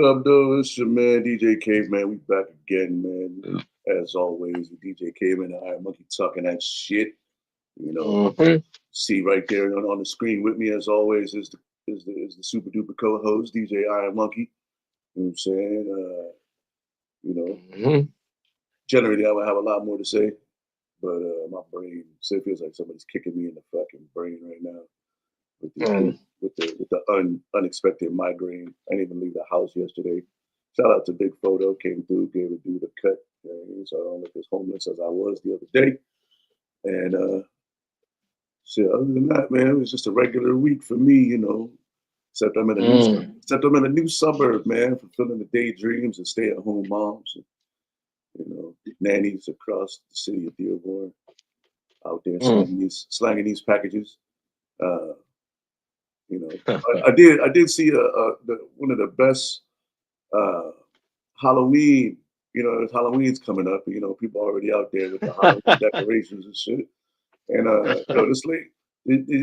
up, though? It's your man, DJ Caveman. We back again, man. As always, with DJ Caveman and IronMonkey talking that shit. You know, Mhm. see right there on the screen with me, as always, is the super duper co-host, DJ IronMonkey. You know what I'm saying? You know, Mhm. generally I would have a lot more to say, but my brain still feels like somebody's kicking me in the fucking brain right now with these Mm. unexpected migraine. I didn't even leave the house yesterday. Shout out to Big Photo, came through, gave a dude a cut. So I don't look as homeless as I was the other day. And shit, other than that, man, it was just a regular week for me, Except I'm in a new Mm. except I'm in a new suburb, man, fulfilling the daydreams and stay at home moms and nannies across the city of Dearborn out there Mm. slanging these packages. Uh, I did see one of the best uh, Halloween. Halloween's coming up. People already out there with the Halloween decorations and shit. And this late,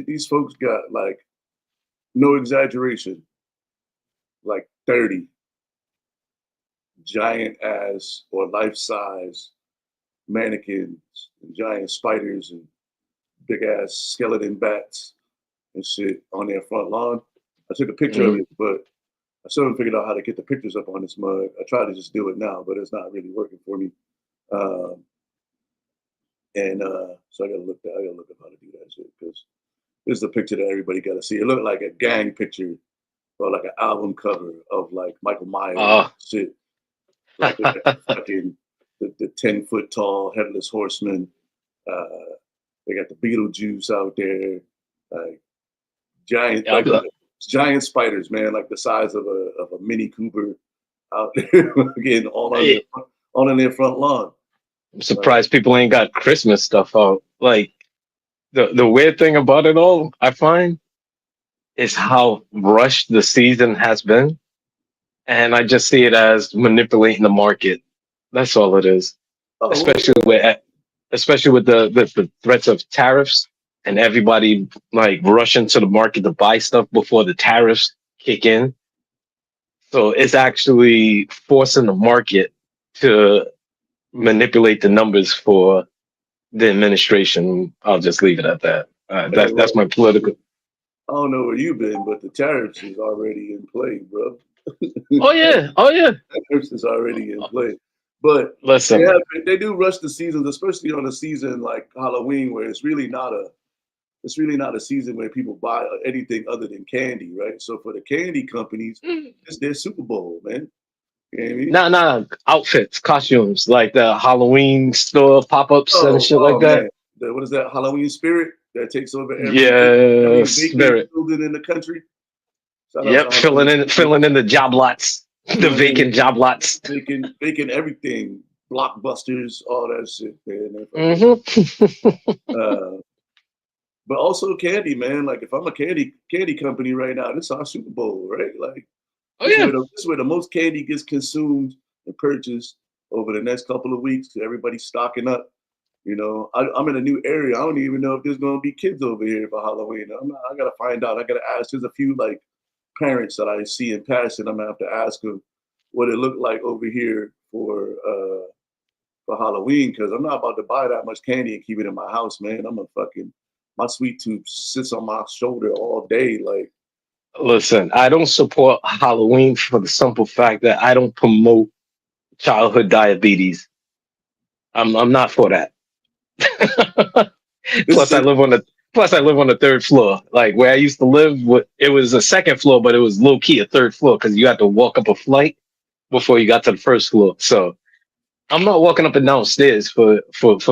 these folks got like no exaggeration, like 30 giant ass or life size mannequins, and giant spiders, and big ass skeleton bats and shit on their front lawn. I took a picture of Mm. it, but I still haven't figured out how to get the pictures up on this mug. I try to just do it now, but it's not really working for me. Um, and so I gotta look up how to do that shit because this is a picture that everybody got to see. It looked like a gang picture or like an album cover of like Michael Myers Oh. shit. Like they got the fucking the 10 foot tall headless horseman. Uh, they got the Beetlejuice out there, like giant Yeah, like giant spiders, man, like the size of a Mini Cooper out there again, all in their front lawn. I'm Uh, surprised people ain't got Christmas stuff out. Like the weird thing about it all, I find, is how rushed the season has been, and I just see it as manipulating the market. That's all it is. oh well, Especially with the threats of tariffs and everybody like rushing to the market to buy stuff before the tariffs kick in. So it's actually forcing the market to manipulate the numbers for the administration. I'll just leave it at that. man, That's well, my political. I don't know where you've been, but the tariffs is already in play, bro. Oh yeah, oh yeah. Tariffs is already in play. But Listen, they do rush the seasons, especially on a season like Halloween, where it's really not a season where people buy anything other than candy, right? So for the candy companies, it's their Super Bowl, man. You know what I mean? nah, outfits, costumes, like the Halloween store pop ups and Oh, shit like oh that. man, what is that Halloween spirit that takes over Yeah, every vacant spirit. building in the country? Shout out to Yep, Halloween spirit, filling in the job lots, the filling in vacant job lots. making everything, blockbusters, all that shit, man. That fucking, Hmm. uh, but also candy, man. Like if I'm a candy company right now, this is our Super Bowl, right? Like Oh yeah. this is where the most candy gets consumed and purchased over the next couple of weeks. Everybody's stocking up. I'm in a new area. I don't even know if there's gonna be kids over here for Halloween. I gotta find out. I gotta ask. There's a few like parents that I see in passing. I'm gonna have to ask them what it looked like over here for Halloween because I'm not about to buy that much candy and keep it in my house, man. My sweet tooth sits on my shoulder all day. Like, Listen, I don't support Halloween for the simple fact that I don't promote childhood diabetes. I'm not for that. this plus, I is live on the plus I live on the third floor. Like where I used to live, it was a second floor, but it was low key a third floor because you had to walk up a flight before you got to the first floor. So I'm not walking up and downstairs for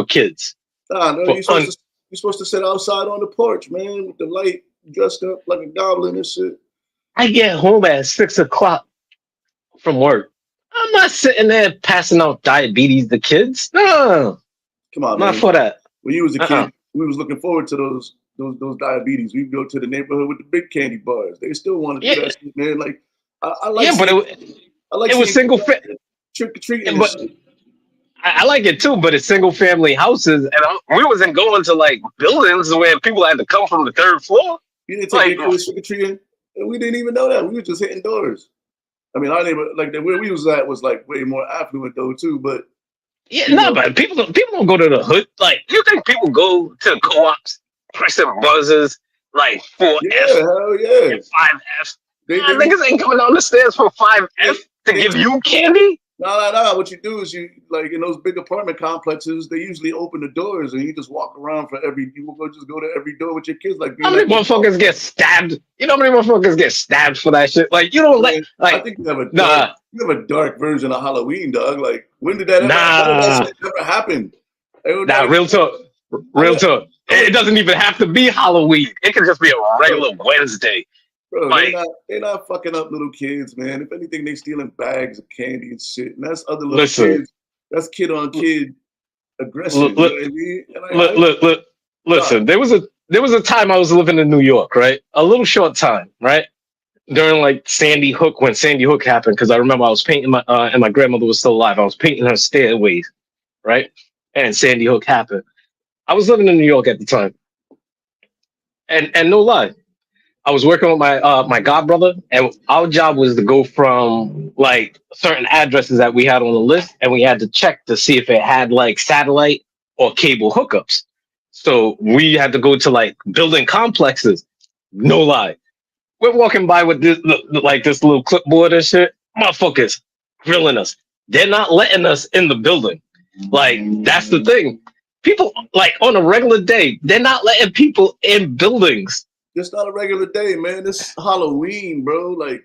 kids. no. For un, You're supposed to sit outside on the porch, man, with the light, dressed up like a goblin and shit. I get home at 6 o'clock from work. I'm not sitting there passing out diabetes to kids. No, Come on, not man. for that. When you was a Uh-uh. kid, we was looking forward to those diabetes. We'd go to the neighborhood with the big candy bars. They still want to do Yeah, that shit, man. Like I like yeah, but seeing I like it was seeing kids single out fa- there trick or treating and but shit. I like it too, but it's single family houses, and we wasn't going to like buildings where people had to come from the third floor. You didn't take Like, your kids trick or treating, and we didn't even know that. We were just hitting doors. I mean, our neighbor, like where we was at, was like way more affluent though too. But Yeah, you no, know, but people don't go to the hood. Like, you think people go to co-ops, pressing buzzers, like yeah, 4F hell yeah. and 5F? They Nah, they be niggas ain't coming down the stairs for 5F they to they give you candy. no. What you do is you like in those big apartment complexes, they usually open the doors and you just walk around for every. You will go just go to every door with your kids, like How being many at the mall. motherfuckers get stabbed? You know how many motherfuckers get stabbed for that shit? Like, you don't let, Man, I like, think nah, you have a dark version of Halloween, dog. Like when did that ever? When did that nah, shit ever happen? It was nah, like real talk. I Real went, talk. I It went, doesn't even have to be Halloween. It could just be a bro, regular Wednesday. bro. Like, They not fucking up little kids, man. If anything, they stealing bags of candy and shit, and that's other little listen, kids. That's kid on kid aggression. look, You look, know what I mean? And look, look, look, nah, listen. There was a time I was living in New York, right? A little short time, right? During like Sandy Hook, when Sandy Hook happened, because I remember I was painting and my grandmother was still alive. I was painting her stairways, right? And Sandy Hook happened. I was living in New York at the time, and no lie, I was working with my god brother, and our job was to go from like certain addresses that we had on the list, and we had to check to see if it had like satellite or cable hookups. So we had to go to like building complexes. No lie, we're walking by with this little clipboard and shit. Motherfuckers grilling us. They're not letting us in the building. Like, that's the thing. People like on a regular day, they're not letting people in buildings. it's not a regular day, man. It's Halloween, bro. Like,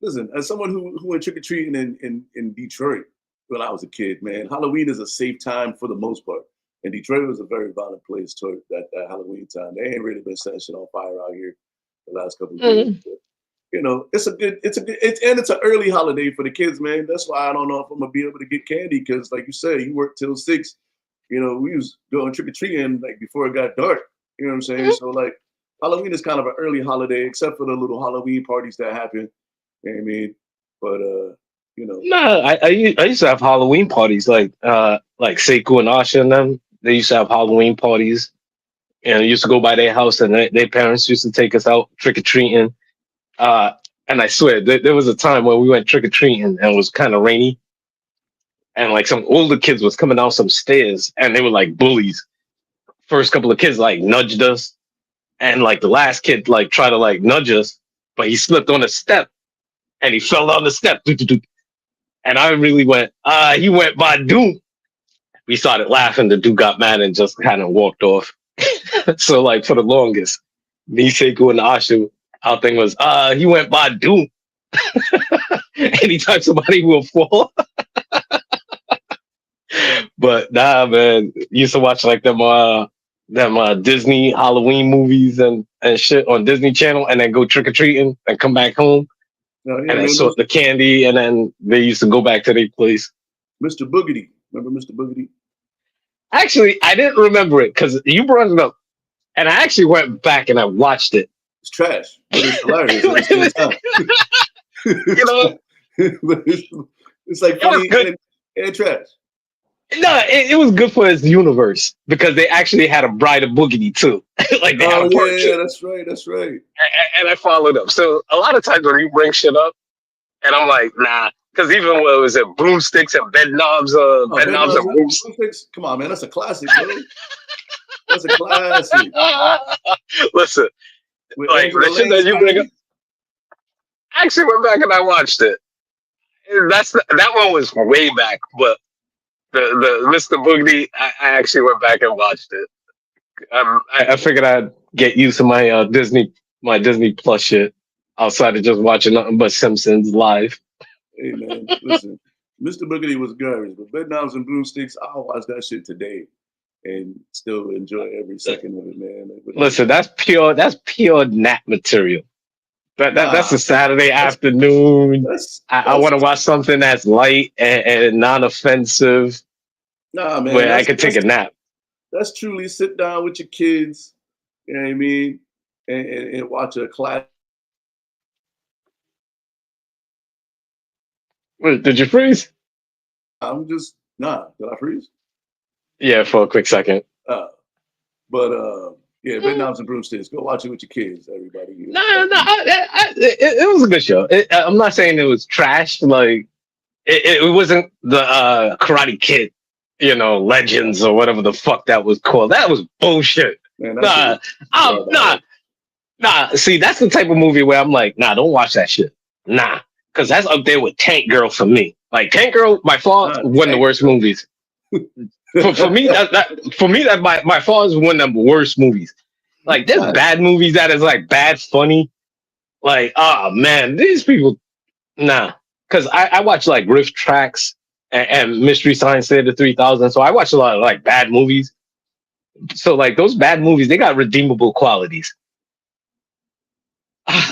listen, as someone who went trick or treating in Detroit when I was a kid, man, Halloween is a safe time for the most part. And Detroit was a very violent place toward that Halloween time. They ain't really been setting shit on fire out here the last couple of years. Mm. But, you know, it's an early holiday for the kids, man. That's why I don't know if I'm gonna be able to get candy because, like you said, you work till 6. You know, we was going trick or treating like before it got dark. You know what I'm saying? So like Halloween is kind of an early holiday, except for the little Halloween parties that happen. You know what I mean? But you know, Nah, I used to have Halloween parties like Seiko and Asha and them. They used to have Halloween parties, and I used to go by their house, and their parents used to take us out trick or treating. Uh, and I swear, there was a time when we went trick or treating, and it was kind of rainy, and like some older kids was coming down some stairs, and they were like bullies. First couple of kids like nudged us, and like the last kid like tried to like nudge us, but he slipped on a step, and he fell down the step. And I really went, he went by Doom. We started laughing. The dude got mad and just kind of walked off. So like for the longest, me, Seiko, and Ashu, our thing was, he went by Doom. Anytime somebody will fall. But nah, man, used to watch like them Disney Halloween movies and shit on Disney Channel, and then go trick or treating and come back home no, yeah, and then man, sort the candy, and then they used to go back to their place. Mr. Boogedy. Remember Mr. Boogedy? Actually, I didn't remember it because you brought it up, and I actually went back and I watched it. It's trash, but it's hilarious at the same time. You know, But it's like it was funny good. and trash. No, it was good for his universe because they actually had a Bride of Boogity too. Like they had Oh a part yeah, two, that's right, that's right. and I followed up. So a lot of times when you bring shit up, and I'm like, nah, because even when it was at broomsticks and Oh, bed knobs and broomsticks. Come on, man, that's a classic, bro. That's a classic Listen, with like Angela the shit that you bring up, Lansbury. I actually went back and I watched it. That one was way back, but the Mr. Boogity, I actually went back and watched it. I figured I'd get used to my Disney Plus shit outside of just watching nothing but Simpsons live. Hey man, listen, Mr. Boogedy was garbage, but Bedknobs and Broomsticks, I'll watch that shit today and still enjoy every second of it, man. Like, Listen, that's pure nap material. That's nah, a Saturday that's afternoon. that's I want that's to watch something that's light and non-offensive nah, man. where I could take a nap. That's truly sit down with your kids. You know what I mean, and watch a class. Wait, did you freeze? I'm just nah. Did I freeze? Yeah, for a quick second. Uh, but Yeah, Bedknobs and Broomsticks. Go watch it with your kids, everybody. No, it was a good show. I'm not saying it was trash. Like it wasn't the Karate Kid, Legends or whatever the fuck that was called. That was bullshit. Man, Nah, nah. See, that's the type of movie where I'm like, nah, don't watch that shit. Nah, because that's up there with Tank Girl for me. Like Tank Girl, by far, one of the worst movies. For me, that by far is one of the worst movies. Like there's bad movies that is like bad funny. Like, oh man, these people, nah. Because I watch like Riff Tracks and Mystery Science Theater 3000, so I watch a lot of like bad movies. So like those bad movies, they got redeemable qualities.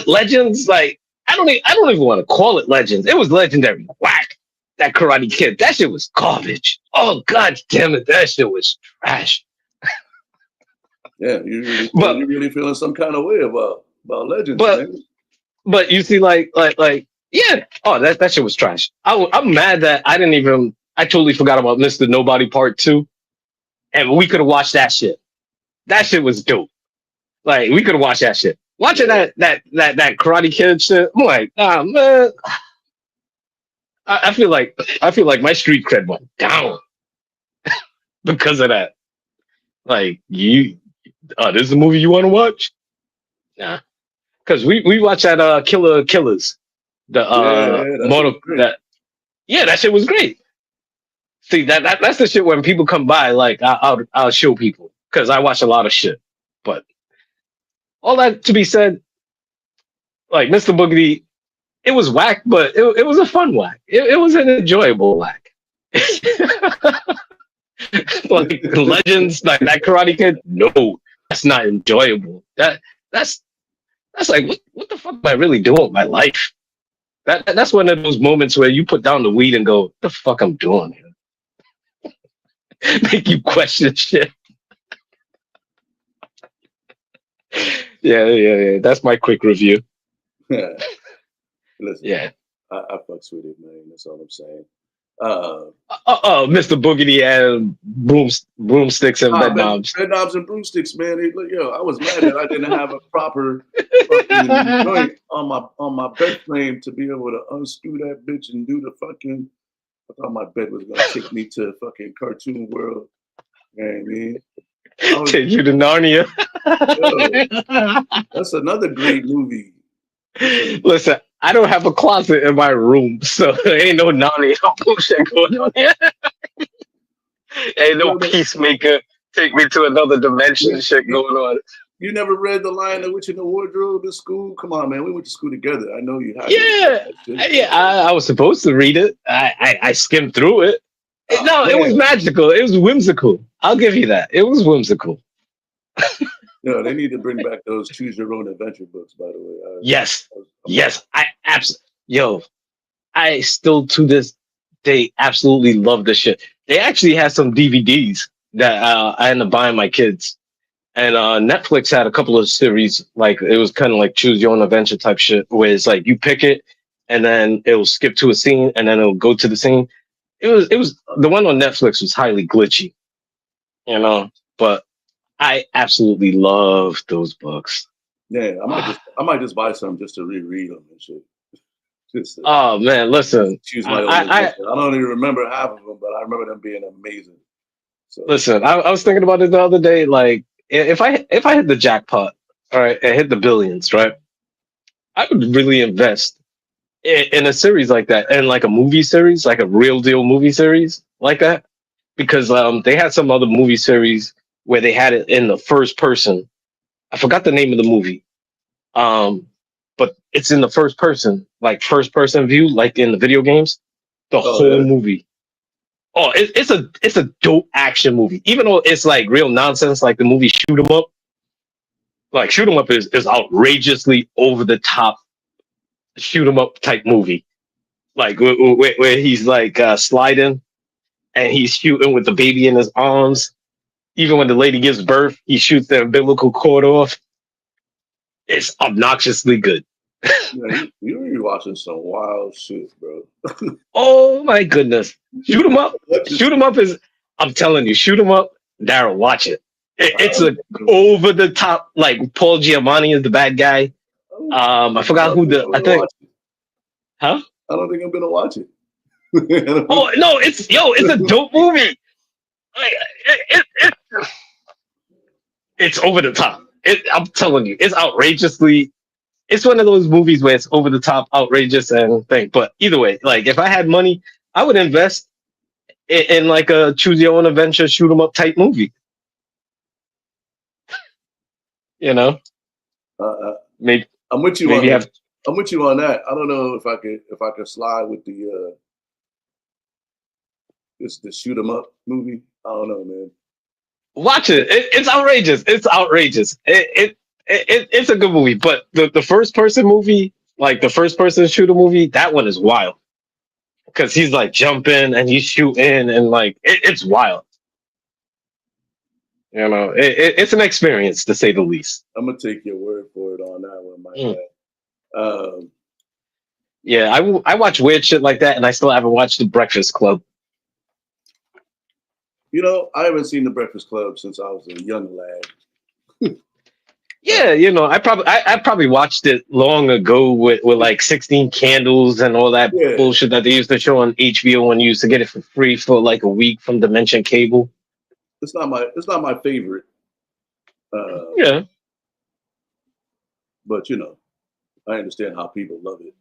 Legends, like I don't even want to call it Legends. It was legendary. Whack. That Karate Kid, that shit was garbage. Oh god damn it, that shit was trash. Yeah, you really feeling some kind of way about Legends, man. But you see, like, yeah. Oh, that shit was trash. I'm mad that I totally forgot about Mr. Nobody Part 2, and we could have watched that shit. That shit was dope. Like we could have watched that shit. Watching that Karate Kid shit, I'm like, man. I feel like my street cred went down because of that. Like this is a movie you want to watch? Nah, because we watched that Killers, the that shit was great. See that's the shit when people come by, like I'll show people because I watch a lot of shit. But all that to be said, like Mr. Boogedy, it was whack, but it was a fun whack. It was an enjoyable whack. Like Legends, like that Karate Kid, no, that's not enjoyable. That's like what the fuck am I really doing with my life? That's one of those moments where you put down the weed and go, what the fuck I'm doing here? Make you question shit. Yeah. That's my quick review. Listen, yeah. I fucks with it, man. That's all I'm saying. Mr. Boogedy and broomsticks and bedknobs. Bedknobs and broomsticks, man. I was mad that I didn't have a proper fucking joint on my bed frame to be able to unscrew that bitch and do the fucking. I thought my bed was gonna take me to fucking cartoon world. Man, take you to Narnia. That's another great movie. Listen, I don't have a closet in my room, so there ain't no Narnia bullshit going on here. Ain't no Peacemaker take me to another dimension shit going on. You never read The Lion, the Witch, and the Wardrobe in school? Come on, man. We went to school together. I know you have. Yeah. I was supposed to read it. I skimmed through it. It was magical. It was whimsical. I'll give you that. It was whimsical. They need to bring back those Choose Your Own Adventure books, by the way. Yes. I absolutely. I still to this day absolutely love this shit. They actually had some DVDs that I ended up buying my kids. And Netflix had a couple of series, like it was kind of like Choose Your Own Adventure type shit, where it's like you pick it and then it'll skip to a scene and then it'll go to the scene. It was the one on Netflix was highly glitchy, but I absolutely love those books. Yeah, I might just buy some just to reread them and shit. Oh man, listen. Choose my own adventure. I don't even remember half of them, but I remember them being amazing. So listen, I was thinking about it the other day, like. If I hit the jackpot, all right, and hit the billions, right, I would really invest in a series like that, and like a movie series, like a real deal movie series like that, because they had some other movie series where they had it in the first person. I forgot the name of the movie, but it's in the first person, like first person view, like in the video games. The whole movie. Oh, it's a dope action movie. Even though it's like real nonsense, like the movie Shoot 'Em Up. Like Shoot 'Em Up is outrageously over the top shoot 'em up type movie. Like where he's like sliding and he's shooting with the baby in his arms. Even when the lady gives birth, he shoots the umbilical cord off. It's obnoxiously good. You're watching some wild shit, bro. Oh my goodness. Shoot 'em Up. Shoot 'Em Up is, I'm telling you, Shoot 'Em Up, Daryl, watch it. It's a over the top. Like Paul Giamatti is the bad guy. I forgot who the. I think. Huh? I don't think I'm gonna watch it. Oh no! It's a dope movie. Like, it's over the top. I'm telling you, it's outrageously. It's one of those movies where it's over the top, outrageous, and thing. But either way, like if I had money, I would invest in like a choose your own adventure, shoot 'em up type movie. You know, maybe I'm with you maybe on have. that. I'm with you on that. I don't know if I could slide with the the shoot 'em up movie. I don't know, man. Watch it. It's outrageous. It's outrageous. It's a good movie, but the first person movie, like the first person shooter movie, that one is wild because he's like jumping and he's shooting and like it's wild. You know, it's an experience to say the least. I'm gonna take your word for it on that one, my guy. Yeah, I watch weird shit like that, and I still haven't watched The Breakfast Club. You know, I haven't seen The Breakfast Club since I was a young lad. Yeah, you know, I probably watched it long ago with like 16 Candles and all that bullshit that they used to show on HBO when you used to get it for free for like a week from Dimension Cable. It's not my favorite. Yeah, but you know, I understand how people love it.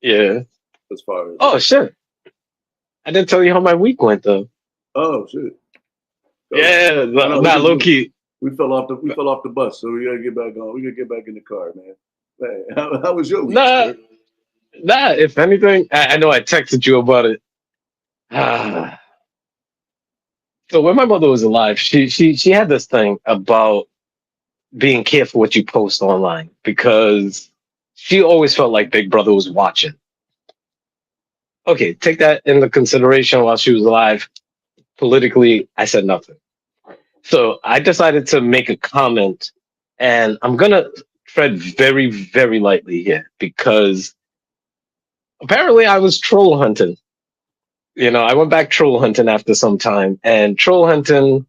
Yeah. As far as shit, I didn't tell you how my week went though. Oh shit. Yeah, not low key. We fell off the bus, so we gotta get back on. We gotta get back in the car, man. How was your week? Nah. If anything, I know I texted you about it. So when my mother was alive, she had this thing about being careful what you post online because she always felt like Big Brother was watching. Okay, take that into consideration while she was alive. Politically, I said nothing. So I decided to make a comment, and I'm gonna tread very, very lightly here because apparently I was troll hunting. You know, I went back troll hunting after some time, and troll hunting,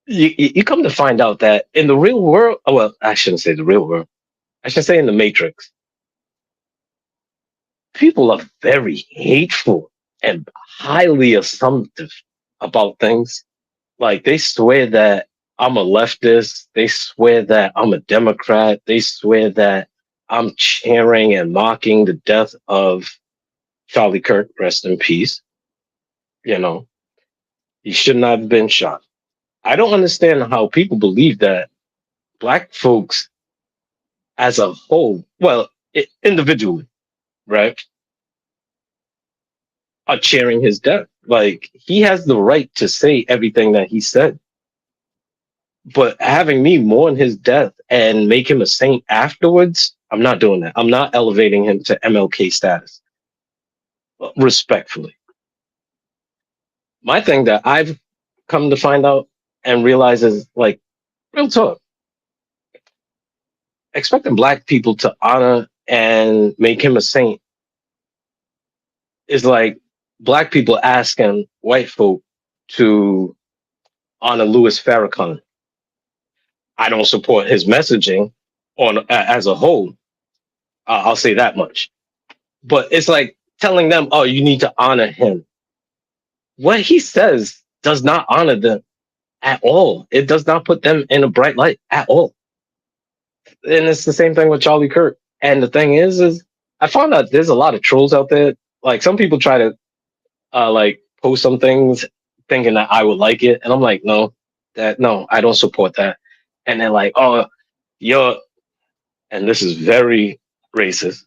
you come to find out that in the real world, well, I shouldn't say the real world, I should say in the Matrix, people are very hateful and highly assumptive about things. Like they swear that I'm a leftist, they swear that I'm a Democrat, they swear that I'm cheering and mocking the death of Charlie Kirk, rest in peace. You know, he should not have been shot. I don't understand how people believe that black folks as a whole, well, individually, right, are cheering his death. Like, he has the right to say everything that he said. But having me mourn his death and make him a saint afterwards, I'm not doing that. I'm not elevating him to MLK status. Respectfully. My thing that I've come to find out and realize is like, real talk. Expecting black people to honor and make him a saint is like black people asking white folk to honor Louis Farrakhan. I don't support his messaging on as a whole. I'll say that much. But it's like telling them, "Oh, you need to honor him." What he says does not honor them at all. It does not put them in a bright light at all. And it's the same thing with Charlie Kirk. And the thing is I found out there's a lot of trolls out there. Like some people try to like post some things thinking that I would like it, and I'm like, no, I don't support that. And they're like, oh, you're, and this is very racist.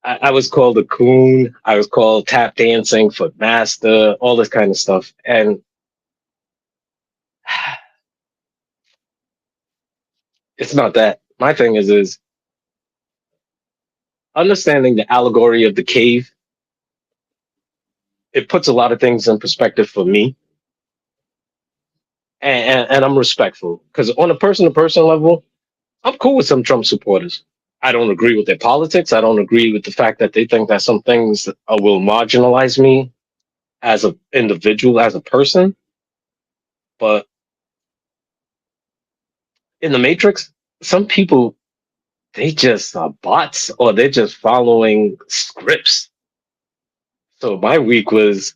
I was called a coon. I was called tap dancing for master, all this kind of stuff. And it's not that. My thing is understanding the allegory of the cave. It puts a lot of things in perspective for me. And I'm respectful because on a person to person level, I'm cool with some Trump supporters. I don't agree with their politics. I don't agree with the fact that they think that some things will marginalize me as an individual, as a person. But in the Matrix, some people, they just are bots or they're just following scripts. So my week was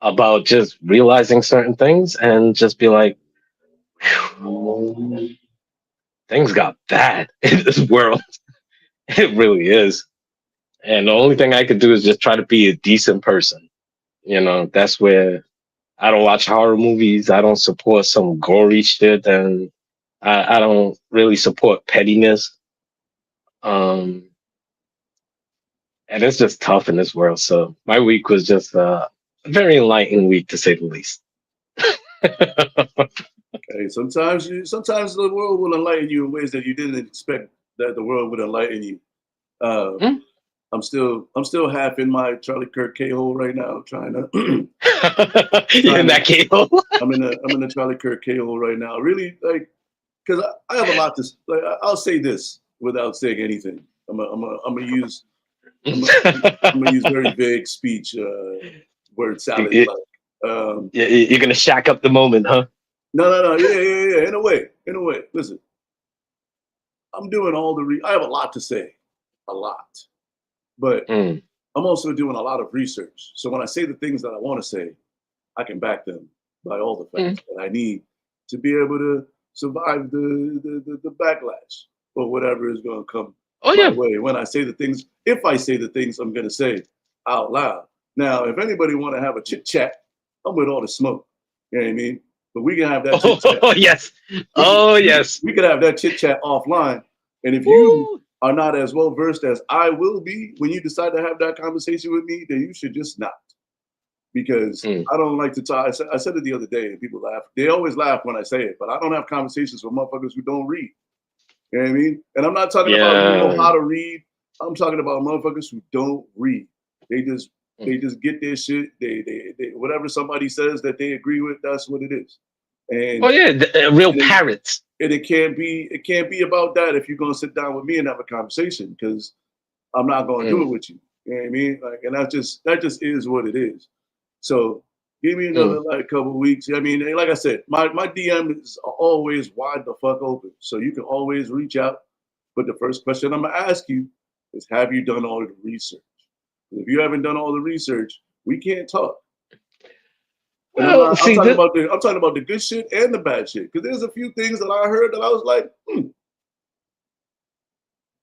about just realizing certain things and just be like, "Phew, things got bad in this world." It really is. And the only thing I could do is just try to be a decent person. That's where I don't watch horror movies. I don't support some gory shit, and I don't really support pettiness. Um, and it's just tough in this world. So my week was just a very enlightening week, to say the least. Hey, sometimes the world will enlighten you in ways that you didn't expect that the world would enlighten you. Uh, Hmm? I'm still half in my Charlie Kirk K hole right now, trying to You're in trying to that cable. I'm in the Charlie Kirk K hole right now. Really, like, because I have a lot to like. I'll say this without saying anything. I'm gonna use I'm gonna use very vague speech, word salad. You- Like, You're gonna shack up the moment, huh? no, yeah. In a way. Listen, I'm doing all the. I have a lot to say, a lot, but Mm, I'm also doing a lot of research. So when I say the things that I want to say, I can back them by all the mm. facts that I need to be able to survive the backlash or whatever is going to come Oh my yeah. way when I say the things, if I say the things I'm going to say out loud. Now, if anybody want to have a chit chat, I'm with all the smoke. You know what I mean? But we can have that chit chat. Oh yes. Oh yes. We could have that chit chat offline. And if you Woo. are not as well versed as I will be when you decide to have that conversation with me, then you should just not, because Mm, I don't like to talk. I said it the other day, and people laugh. They always laugh when I say it, but I don't have conversations with motherfuckers who don't read. You know what I mean? And I'm not talking about who know yeah. how to read. I'm talking about motherfuckers who don't read. They just Mm. they just get their shit. They whatever somebody says that they agree with, that's what it is. Oh And yeah. Real and it, parrots. and it can't be about that if you're gonna sit down with me and have a conversation, because I'm not gonna do it Mm, with you. You know what I mean? Like, and that just is what it is. So give me another mm. like couple of weeks. I mean, like I said, my DM is always wide the fuck open, so you can always reach out. But the first question I'm gonna ask you is, have you done all the research? If you haven't done all the research, we can't talk. And Well, see, I'm talking about the good shit and the bad shit. Because there's a few things that I heard that I was like,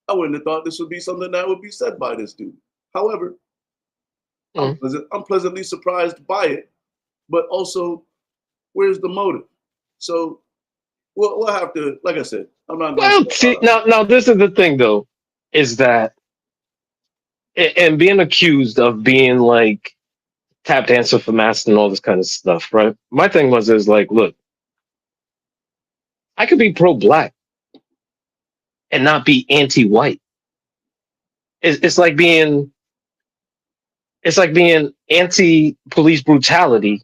I wouldn't have thought this would be something that would be said by this dude. However, mm. I'm pleasantly surprised by it, but also, where's the motive? So we'll have to, like I said, I'm not going to Well, say, see, now this is the thing though, is that and being accused of being like tap dancer for master and all this kind of stuff, right? My thing was is like, look, I could be pro black and not be anti white. It's like being anti police brutality,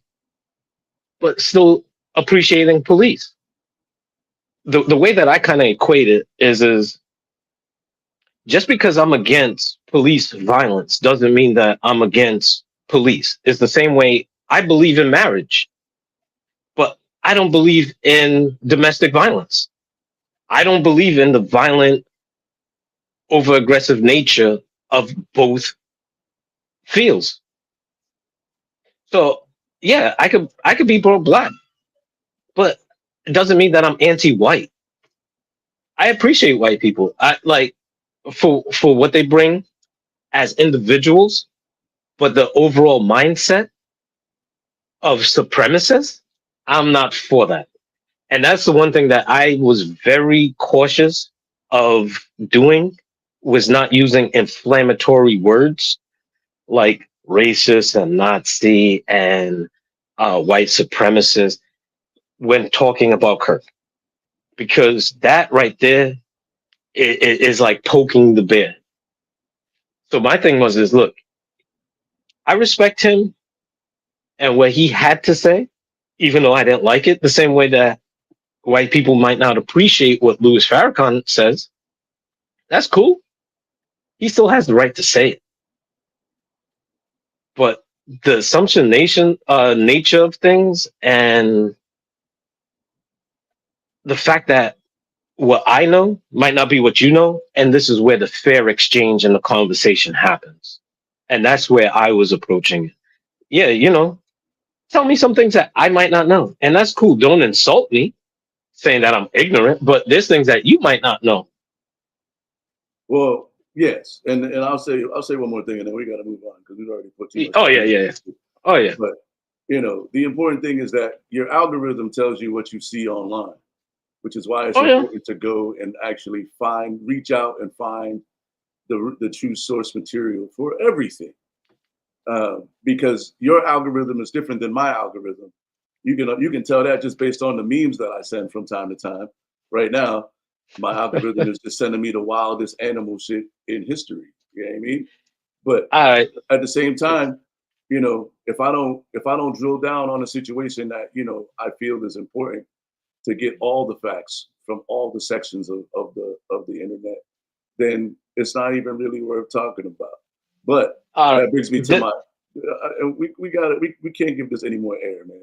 but still appreciating police. The way that I kind of equate it is just because I'm against police violence doesn't mean that I'm against police. It's the same way I believe in marriage, but I don't believe in domestic violence. I don't believe in the violent, over aggressive nature of both fields. So yeah, I could be pro black, but it doesn't mean that I'm anti white. I appreciate white people. I like for what they bring as individuals, but the overall mindset of supremacists, I'm not for that. And that's the one thing that I was very cautious of doing, was not using inflammatory words like racist and Nazi and white supremacist when talking about Kirk, because that right there is like poking the bear. So my thing was is, look, I respect him and what he had to say, even though I didn't like it, the same way that white people might not appreciate what Louis Farrakhan says. That's cool. He still has the right to say it. But the assumption nature of things, and the fact that what I know might not be what you know, and this is where the fair exchange and the conversation happens. And that's where I was approaching it. Yeah, tell me some things that I might not know. And that's cool. Don't insult me saying that I'm ignorant, but there's things that you might not know. Well, yes, and I'll say one more thing, and then we got to move on because we've already put too much. Oh yeah, yeah. Oh yeah. But the important thing is that your algorithm tells you what you see online, which is why it's important to go and actually reach out and find the true source material for everything. Because your algorithm is different than my algorithm. You can tell that just based on the memes that I send from time to time. Right now, my algorithm is just sending me the wildest animal shit in history. You know what I mean? But at the same time, if I don't drill down on a situation that I feel is important to get all the facts from all the sections of the internet, then it's not even really worth talking about. But that brings me to my. We can't give this any more air, man.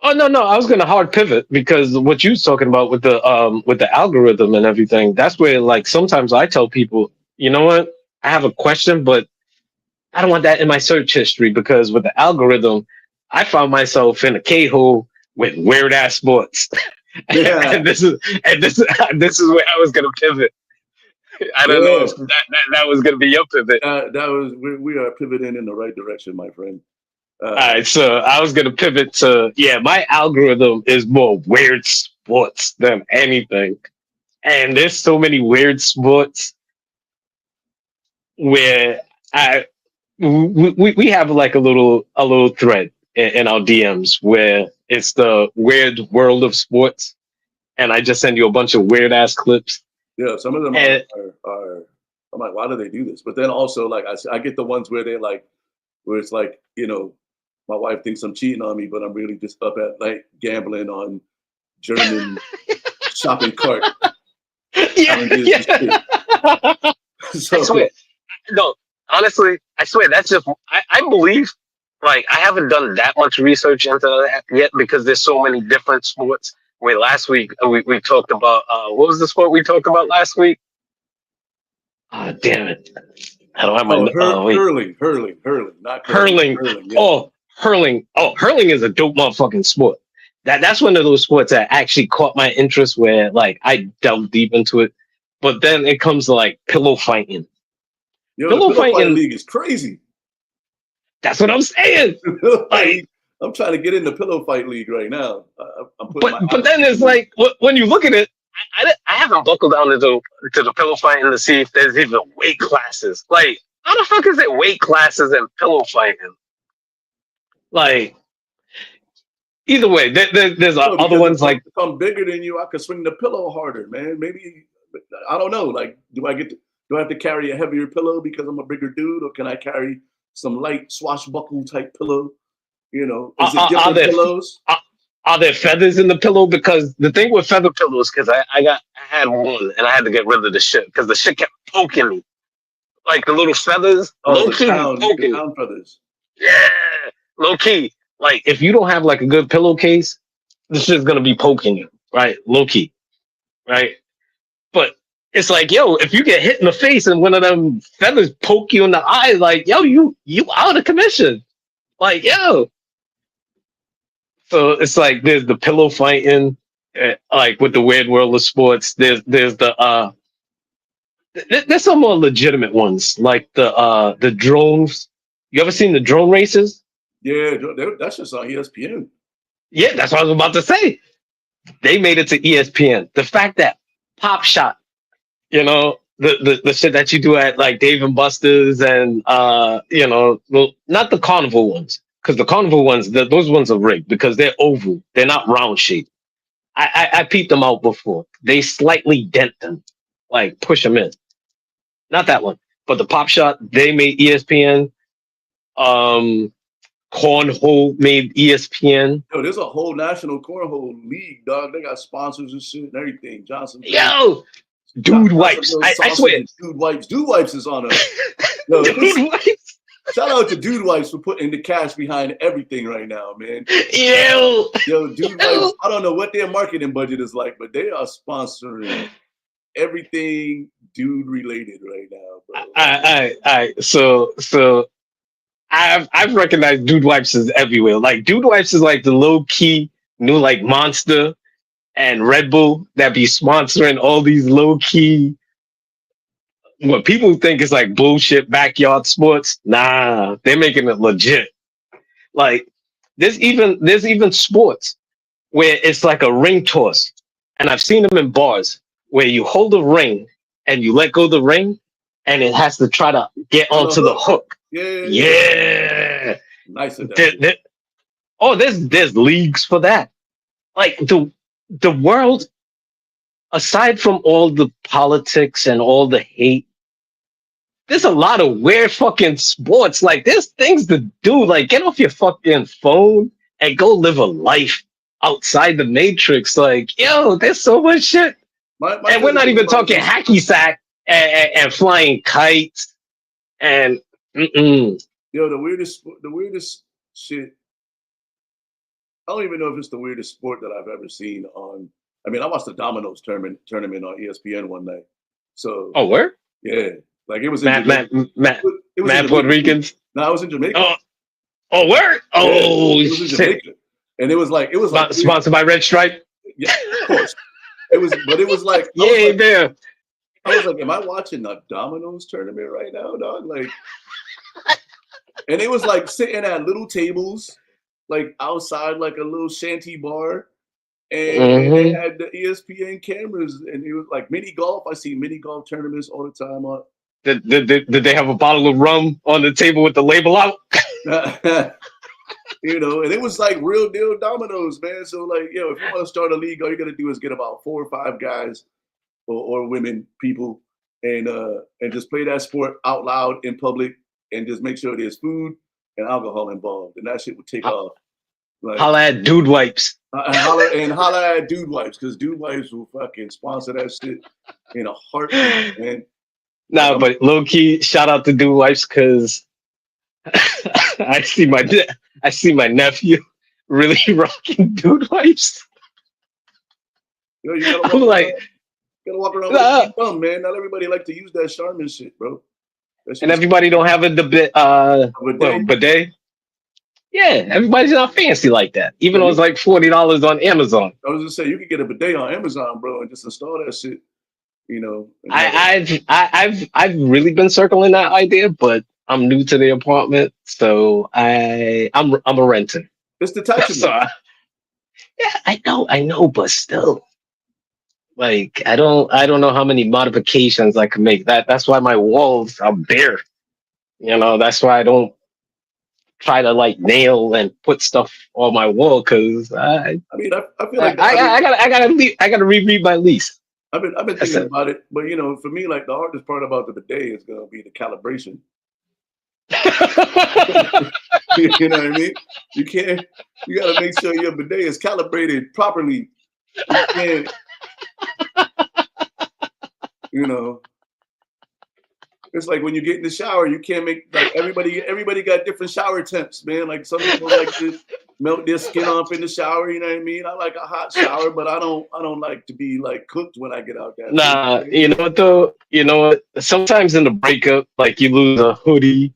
Oh no, I was gonna hard pivot because what you was talking about with the algorithm and everything. That's where like sometimes I tell people, you know what, I have a question, but I don't want that in my search history because with the algorithm, I found myself in a K-hole with weird ass sports. Yeah. and this is where I was gonna pivot. I don't know if that was gonna be your pivot. We are pivoting in the right direction, my friend. All right, so I was gonna pivot to my algorithm is more weird sports than anything, and there's so many weird sports where we have like a little thread in our DMs where it's the weird world of sports, and I just send you a bunch of weird ass clips. Yeah, some of them are. I'm like, why do they do this? But then also, like, I get the ones where they're like, where it's like, my wife thinks I'm cheating on me, but I'm really just up at like gambling on German shopping cart. Yeah. So, I swear, no, honestly, I swear that's just I believe. Like I haven't done that much research into that yet because there's so many different sports. Where last week we talked about what was the sport we talked about last week? Damn it! I don't have my hurling, not hurling. Yeah. Oh, hurling! Oh, hurling is a dope motherfucking sport. That's one of those sports that actually caught my interest. Where like I delved deep into it, but then it comes to like pillow fighting. Yo, the pillow fighting league is crazy. That's what I'm saying. Like, I'm trying to get in the pillow fight league right now. But then it's like when you look at it, I haven't buckled down to the pillow fighting to see if there's even weight classes. Like, how the fuck is it weight classes and pillow fighting? Like, either way, there's other ones like if I'm bigger than you, I can swing the pillow harder, man. Maybe I don't know. Like, do I have to carry a heavier pillow because I'm a bigger dude, or can I carry some light swashbuckle type pillow? Is it different pillows? Are there feathers in the pillow? Because the thing with feather pillows, because I had one and I had to get rid of the shit because the shit kept poking me, like the little feathers. Oh, the pound feathers. Yeah, low key. Like if you don't have like a good pillowcase, this shit's gonna be poking you, right? Low key, right? But it's like, yo, if you get hit in the face and one of them feathers poke you in the eye, like, yo, you out of commission. Like, yo. So it's like there's the pillow fighting, like with the weird world of sports. There's the there's some more legitimate ones, like the drones. You ever seen the drone races? Yeah, that's just on ESPN. Yeah, that's what I was about to say. They made it to ESPN. The fact that Pop Shot, the shit that you do at like Dave and Buster's and well, not the carnival ones, because the carnival ones, those ones are rigged because they're oval, they're not round shaped. I peeped them out before. They slightly dent them, like push them in. Not that one, but the Pop Shot, they made ESPN. Cornhole made ESPN. Yo, there's a whole national cornhole league, dog. They got sponsors and shit and everything. Johnson. Yo, Dude Wipes. I swear. Dude Wipes is on us. Dude Wipes. Shout out to Dude Wipes for putting the cash behind everything right now, man. Yo, Dude Wipes, I don't know what their marketing budget is like, but they are sponsoring everything dude related right now, bro. So I've recognized Dude Wipes is everywhere. Like Dude Wipes is like the low key new like Monster and Red Bull that be sponsoring all these low key what people think is like bullshit backyard sports. Nah, they're making it legit. Like there's even sports where it's like a ring toss, and I've seen them in bars where you hold a ring and you let go of the ring, and it has to try to get onto the hook. Yeah. Nice. There's leagues for that. Like the world, aside from all the politics and all the hate, there's a lot of weird fucking sports. Like there's things to do. Like get off your fucking phone and go live a life outside the matrix. Like, yo, there's so much shit. And we're not even talking hacky sack and flying kites and Yo, the weirdest shit. I don't even know if it's the weirdest sport that I've ever seen on. I mean, I watched the dominoes tournament on ESPN one night. So where? Yeah. Like it was in Mad Puerto Ricans. No, it was in Jamaica. Where? Oh, it was in Jamaica. And it was like sponsored by Red Stripe. Yeah, of course. It was like man. I was like, am I watching the dominoes tournament right now, dog? Like, and it was like sitting at little tables, like outside, like a little shanty bar, and they had the ESPN cameras, and it was like mini golf. I see mini golf tournaments all the time on. Did they have a bottle of rum on the table with the label out? You know, and it was like real deal dominoes, man. So like, if you want to start a league, all you got to do is get about 4 or 5 guys or women, people, and just play that sport out loud in public, and just make sure there's food and alcohol involved, and that shit would take off. Like, holla at Dude Wipes. Holla at Dude Wipes, because Dude Wipes will fucking sponsor that shit in a heartbeat, man. Nah, but low key, shout out to Dude Wipes, because I see my nephew really rocking Dude Wipes. You gotta walk around with a thumb, man. Not everybody like to use that Charmin shit, bro. And everybody don't have a bidet. Yeah, everybody's not fancy like that. Even though it's like $40 on Amazon. I was just saying, you could get a bidet on Amazon, bro, and just install that shit. You know, I've really been circling that idea, but I'm new to the apartment, so I'm a renter. It's detachable. So, yeah, I know, but still, like I don't know how many modifications I can make. That's why my walls are bare. You know, that's why I don't try to like nail and put stuff on my wall, because I feel like I gotta reread my lease. I've been thinking about it, but for me, like the hardest part about the bidet is gonna be the calibration. You know what I mean? You gotta make sure your bidet is calibrated properly. You can't, it's like when you get in the shower, you can't make, like, everybody got different shower temps, man. Like some people like to melt their skin off in the shower, you know what I mean? I like a hot shower, but I don't like to be like cooked when I get out there. Nah, you know what though? You know what? Sometimes in the breakup, like you lose a hoodie,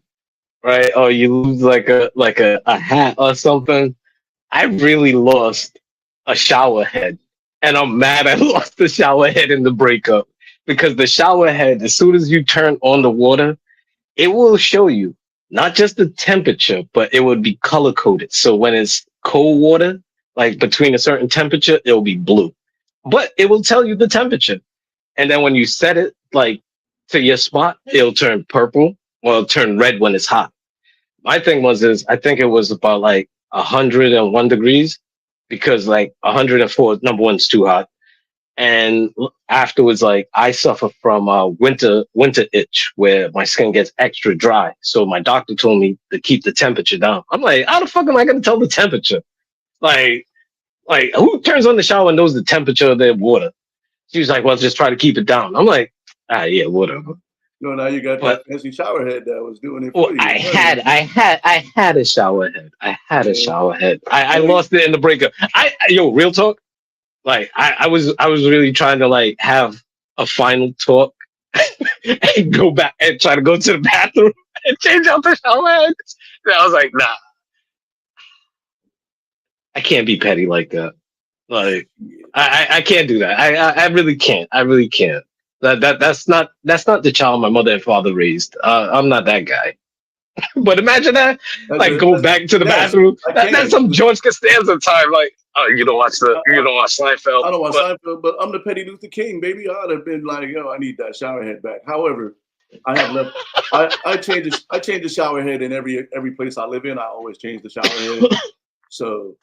right? Or you lose like a hat or something. I really lost a shower head. And I'm mad I lost the shower head in the breakup. Because the shower head, as soon as you turn on the water, it will show you not just the temperature, but it would be color coded. So when it's cold water, like between a certain temperature, it'll be blue. But it will tell you the temperature. And then when you set it like to your spot, it'll turn purple or it'll turn red when it's hot. My thing is I think it was about like 101 degrees, because like 104, number one's too hot. And afterwards, like I suffer from winter itch, where my skin gets extra dry. So my doctor told me to keep the temperature down. I'm like, how the fuck am I gonna tell the temperature? Like who turns on the shower and knows the temperature of their water? She was like, well, just try to keep it down. I'm like, yeah, whatever. No, now you got But that fancy shower head that was doing it well, for you. I had a shower head. I had a Yeah. shower head. I I think lost it in the breakup. Yo, real talk. Like I was really trying to like have a final talk and go back and try to go to the bathroom and change out the shower head. And I was like, nah, I can't be petty like that. Like I can't do that. I really can't. I really can't. That's not the child my mother and father raised. I'm not that guy. But imagine that, like go back to the yes, bathroom. I That's can. some George Costanza time. Like, oh, I, you don't watch Seinfeld. I don't want But Seinfeld, but I'm the Petty Luther King, baby. I'd have been like, yo, I need that shower head back. However, I have left. I change the shower head in every place I live in. I always change the shower head. So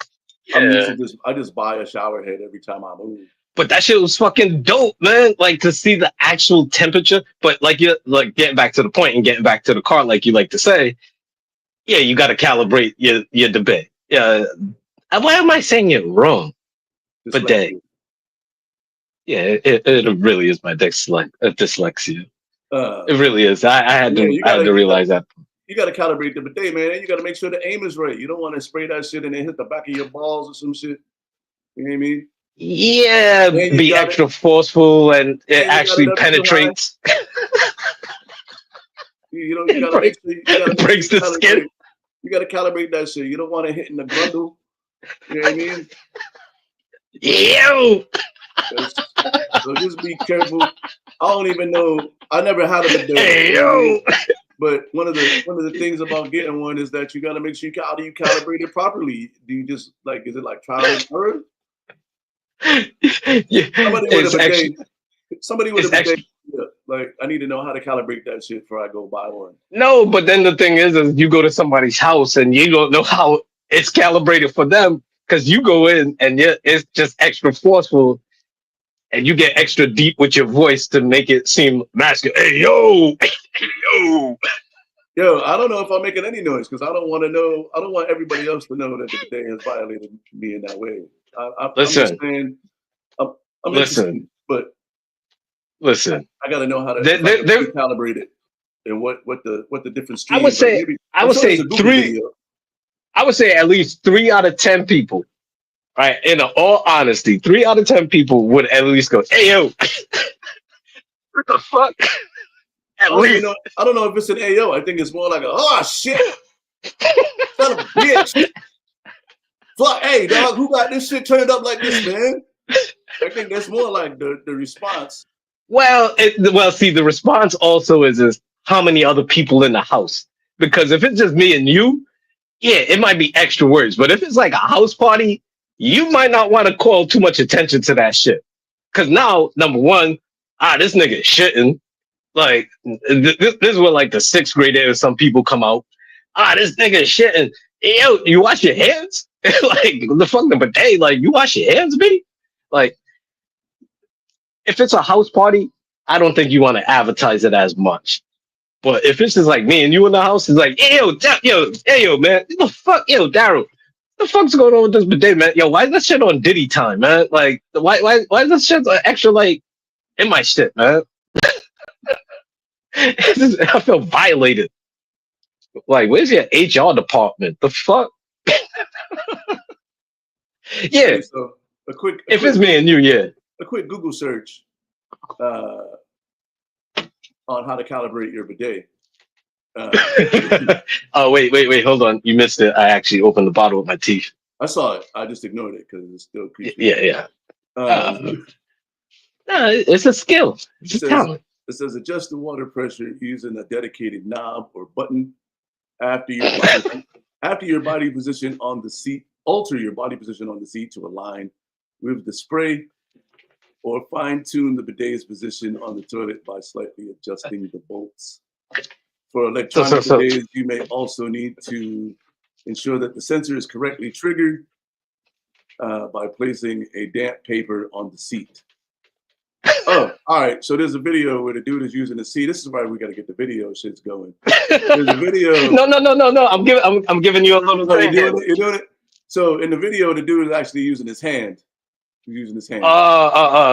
I'm used yeah, to I just buy a shower head every time I move. but that shit was fucking dope, man. Like to see the actual temperature. But like you like getting back to the point and getting back to the car, like you like to say, yeah, you got to calibrate your debate. Yeah, why am I saying it wrong? Bidet. Dyslexia. Yeah, it really is my dyslexia. Uh, It really is. I had yeah, to I had to realize that. you gotta calibrate the bidet, man. And you gotta make sure the aim is right. You don't want to spray that shit and then hit the back of your balls or some shit. You know what I mean? Yeah, And you be got it. extra forceful and it And you got it actually up too high. penetrates. You gotta make sure It breaks the skin. you gotta calibrate that shit. You don't want to hit in the grundle. You know what I mean? Ew. So just be careful. I don't even know. I never had a bidet. Hey, You know what I yo. mean? But one of the things about getting one is that you got to make sure how do you calibrate it properly? Do you just like is it like trial and error? Yeah, Somebody with a it's bidet. extra. Somebody with a It's bidet. extra. Yeah, like I need to know how to calibrate that shit before I go buy one. No, but then the thing is you go to somebody's house and you don't know how it's calibrated for them because you go in and it's just extra forceful and you get extra deep with your voice to make it seem masculine. Hey yo, hey, yo. Yo, I don't know if I'm making any noise because I don't want to know. I don't want everybody else to know that the bidet has violated me in that way. I'm just Listen, saying. I'm, I'm listen, interested, but listen. I got to know how to There, if I there, can there, recalibrate it and what the different I would streams. Like say, maybe I I'm would sure there's say a Google three. video. I would say at least 3 out of 10 people. Right, in all honesty, 3 out of 10 people would at least go, "Hey yo, what the fuck?" I At don't even least. know. I don't know if it's an AO. I think it's more like a oh shit, son of a bitch. Fuck, hey dog, who got this shit turned up like this, man? I think that's more like the response. Well, see, the response also is how many other people in the house? Because if it's just me and you, yeah, it might be extra words. But if it's like a house party, you might not want to call too much attention to that shit. Because now, number one, this nigga is shitting. Like this is where like the sixth graders, some people come out. This nigga is shitting. Hey, yo, you wash your hands? Like the fuck the bidet? Like you wash your hands, B? Like if it's a house party, I don't think you want to advertise it as much. But if it's just like me and you in the house, it's like, hey, yo, man, what the fuck, yo, Daryl, what the fuck's going on with this bidet, man? Yo, why is that shit on Diddy time, man? Like, why is this shit extra like in my shit, man? I feel violated. Like, where's your HR department? The fuck? Yeah, Okay, so if it's me and you, yeah. a quick Google search uh, on how to calibrate your bidet. Oh wait, hold on. You missed it. I actually opened the bottle with my teeth. I saw it. I just ignored it because it's still creepy. Yeah. Um, No, it's a skill. It's it a says talent. it says adjust the water pressure using a dedicated knob or button after your body position on the seat. Alter your body position on the seat to align with the spray, or fine tune the bidet's position on the toilet by slightly adjusting the bolts. For electronic bidets, you may also need to ensure that the sensor is correctly triggered by placing a damp paper on the seat. Oh, all right. So there's a video where the dude is using the seat. This is why we got to get the video shits going. There's a video. No. I'm giving you a little thing. You're doing it. So in the video, the dude is actually using his hand. He's using his hand.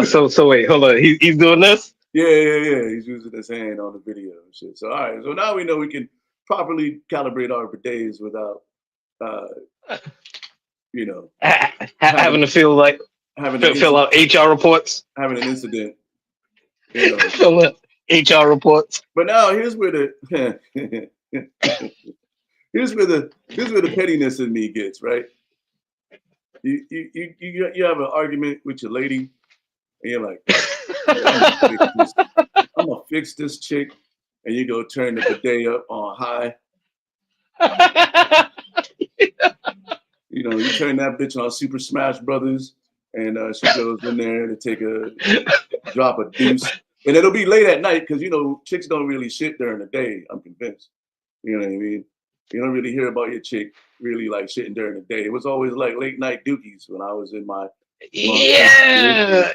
So wait, hold on. He's doing this. Yeah. He's using his hand on the video and shit. So all right, so now we know we can properly calibrate our bidets without, uh, you know, Having having to feel like having an fill incident, out HR reports. having an incident, you know. Fill out HR reports. But now here's where the here's where the pettiness in me gets, right? You have an argument with your lady, and you're like, yeah, I'm gonna fix this chick, and you go turn the bidet up on high. You turn that bitch on Super Smash Brothers, and she goes in there to take a drop a deuce, and it'll be late at night because chicks don't really shit during the day. I'm convinced. You know what I mean? You don't really hear about your chick really like shitting during the day. It was always like late night dookies when I was in my Yeah.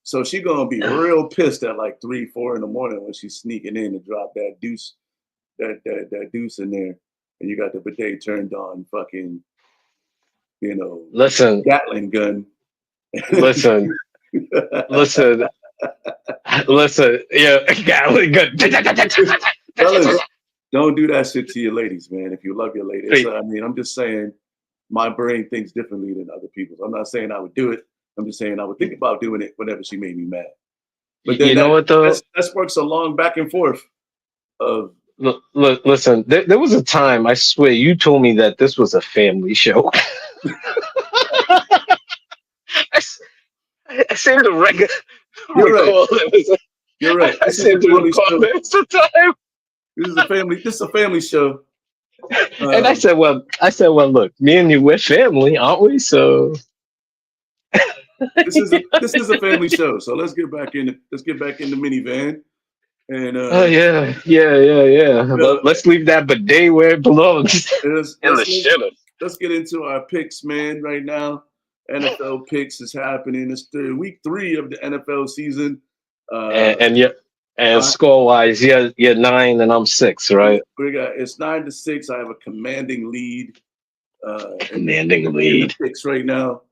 So she gonna be real pissed at like 3, 4 in the morning when she's sneaking in to drop that deuce, that deuce in there, and you got the bidet turned on, fucking, Listen, Gatling gun. listen, listen. Yeah, Gatling gun. Fellas, don't do that shit to your ladies, man. If you love your ladies, I'm just saying, my brain thinks differently than other people's. I'm not saying I would do it. I'm just saying I would think about doing it whenever she made me mad. But then what though? that sparks a long back and forth of. Look, listen. There was a time, I swear, you told me that this was a family show. I seem to You're right. recall it was. You're right. I seem to recall this time. This is a family show. And I said, well, look, me and you, we're family, aren't we? So this is a family show. So let's get back in the minivan. And oh yeah. Let's leave that bidet where it belongs. In the shitter. Let's get into our picks, man. Right now, NFL picks is happening. It's week 3 of the NFL season. And score wise, you're 9 and I'm 6, right? It's 9-6. I have a commanding lead. In the picks right now.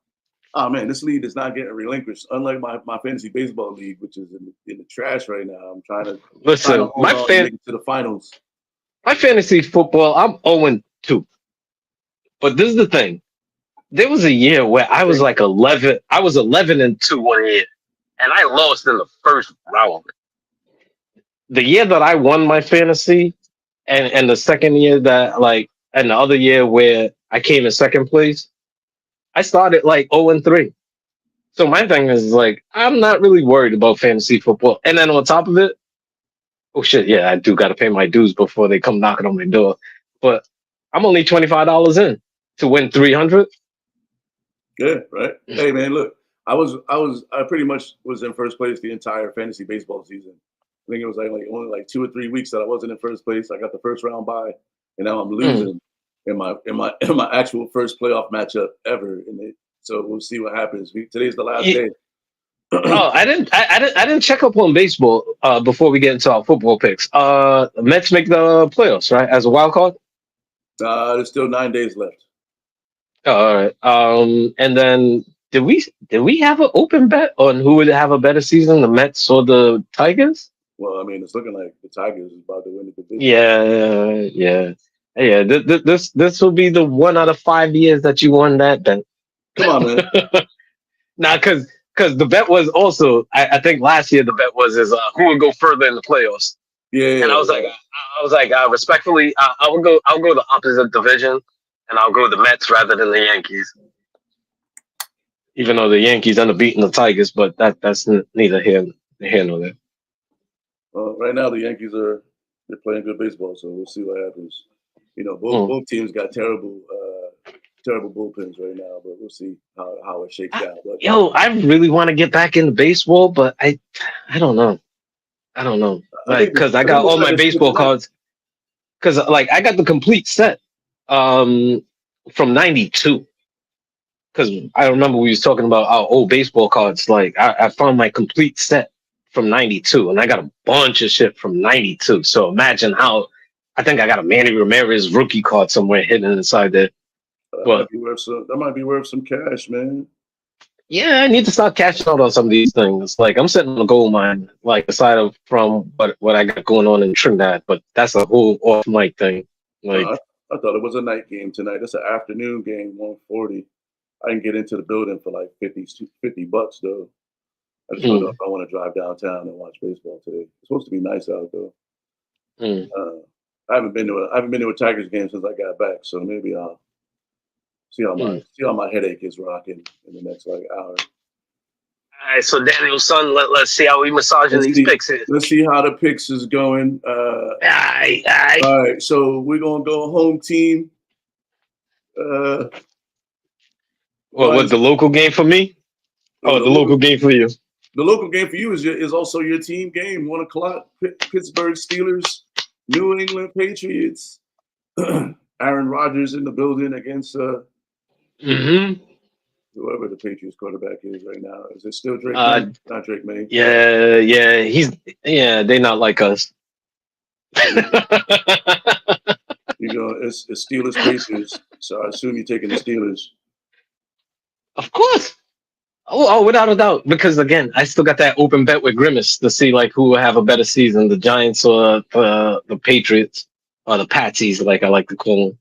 Oh man, this lead is not getting relinquished. Unlike my fantasy baseball league, which is in the trash right now. I'm trying to make it to the finals. My fantasy football, I'm 0-2. But this is the thing. There was a year where I was like 11. I was 11-2 one year, and I lost in the first round. The year that I won my fantasy, and the second year and the other year where I came in second place, I started like 0-3. So my thing is like, I'm not really worried about fantasy football. And then on top of it, oh shit, yeah, I do got to pay my dues before they come knocking on my door. But I'm only $25 in to win 300. Yeah, right. Hey man, look, I pretty much was in first place the entire fantasy baseball season. I think it was only like 2 or 3 weeks that I wasn't in first place. I got the first round bye, and now I'm losing in my actual first playoff matchup ever. So we'll see what happens. Today's the last day. Oh, I didn't check up on baseball before we get into our football picks. Mets make the playoffs, right? As a wild card. There's still 9 days left. Oh, all right. And then did we have an open bet on who would have a better season, the Mets or the Tigers? Well, I mean, it's looking like the Tigers is about to win the division. Yeah. This will be the 1 out of 5 years that you won that bet. Come on, man. Nah, because the bet was also, I think last year the bet was who would go further in the playoffs. Yeah. And I was like, respectfully, I'll go the opposite division, and I'll go the Mets rather than the Yankees. Even though the Yankees end up beating the Tigers, but that's neither here nor there. Well, right now the Yankees they're playing good baseball, so we'll see what happens. Both teams got terrible bullpens right now, but we'll see how it shakes out. But, I really want to get back into baseball, but I don't know. Like, because I got all my baseball cards. Because I got the complete set from '92. Because I remember we was talking about our old baseball cards. Like I found my complete set from '92, and I got a bunch of shit from '92. So imagine how. I think I got a Manny Ramirez rookie card somewhere hidden inside there. That might be worth some cash, man. Yeah, I need to start cashing out on some of these things. Like I'm setting a gold mine, like aside of from what I got going on in Trinidad, but that's a whole off mic thing. Uh, Like, I thought it was a night game tonight. It's an afternoon game, 140. I can get into the building for like $50 though. I just don't know mm, if I want to drive downtown and watch baseball today. It's supposed to be nice out though. mm, I haven't been to a Tigers game since I got back, so maybe I'll mm. see how my headache is rocking in the next like hour. All right, so Daniel's son, let's see how we massaging Let's these see. picks is. Let's see how the picks is going. All right. All right, so we're gonna go home team. Uh, What mine's the local game for me? the Oh, the local game for you. local game for you is also your team game. 1 o'clock. Pittsburgh Steelers, New England Patriots. Aaron Rodgers in the building against Mm-hmm. whoever the Patriots quarterback is right now. Is it still Drake May? Uh, Not Drake May. yeah, they not like us. You know, it's Steelers Patriots. So I assume you're taking the Steelers. Of course. Without a doubt. Because again, I still got that open bet with Grimace to see like who will have a better season, the Giants or the Patriots or the Patsies, like I like to call them.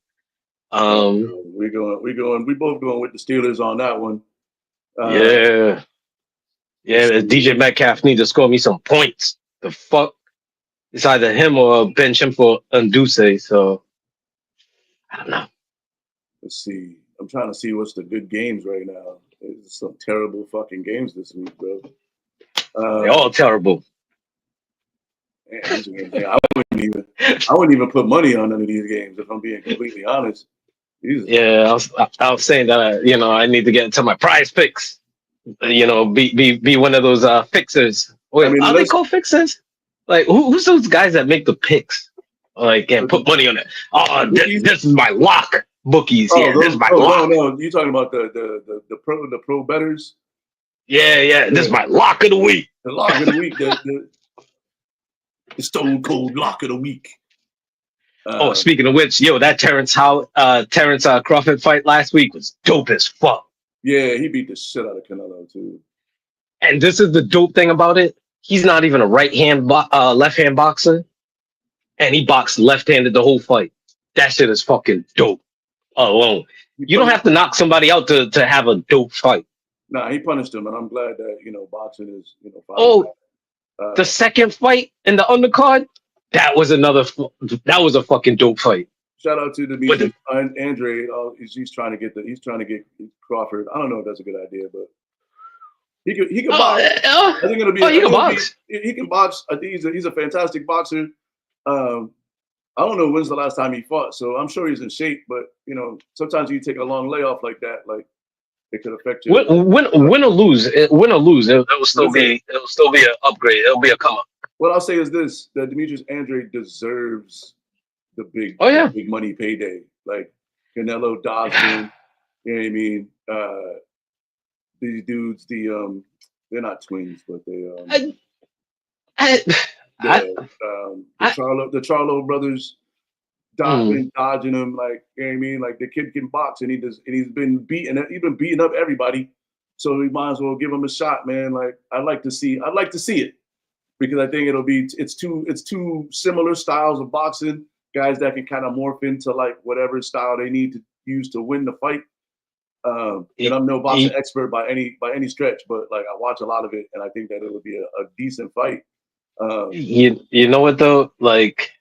We both going with the Steelers on that one. Yeah, yeah. Let's see. DJ Metcalf need to score me some points. The fuck, it's either him or bench him for Unduce. So I don't know. Let's see. I'm trying to see what's the good games right now. There's some terrible fucking games this week, bro. They're all terrible. Man, these games, I wouldn't even put money on none of these games if I'm being completely honest. Yeah, I was saying that I need to get into my prize picks. Be one of those fixers. I Wait, mean, are they called fixers? Like who's those guys that make the picks? Like and put money on it. Oh, this is my lock. Bookies, yeah, this is my lock. No, you're talking about the pro betters. Yeah, this is my lock of the week. The lock of the week, the stone cold lock of the week. Speaking of which, that Terrence Crawford fight last week was dope as fuck. Yeah, he beat the shit out of Canelo too. And this is the dope thing about it. He's not even a left hand boxer, and he boxed left handed the whole fight. That shit is fucking dope alone. You don't have to knock somebody out to have a dope fight. Nah, he punished him, and I'm glad that boxing is the second fight in the undercard, that was a fucking dope fight. Shout out to the Andre. He's trying to get Crawford. I don't know if that's a good idea, but he can box. I think it'll be. He can box. He can box. I think he's a fantastic boxer. I don't know when's the last time he fought, so I'm sure he's in shape. But sometimes you take a long layoff like that, like it could affect you. Win or lose, it will still be an upgrade. It'll be a come up. What I'll say is this: that Demetrius Andre deserves the big money payday. Like Canelo dodged him. You know what I mean? These dudes, they're not twins, but they the Charlo brothers dodging him, like, you know what I mean? Like the kid can box and he's been beating up everybody. So we might as well give him a shot, man. Like I'd like to see it because I think it's two similar styles of boxing, guys that can kind of morph into like whatever style they need to use to win the fight. And I'm no boxing expert by any stretch, but like I watch a lot of it and I think that it would be a decent fight. You know what though? Like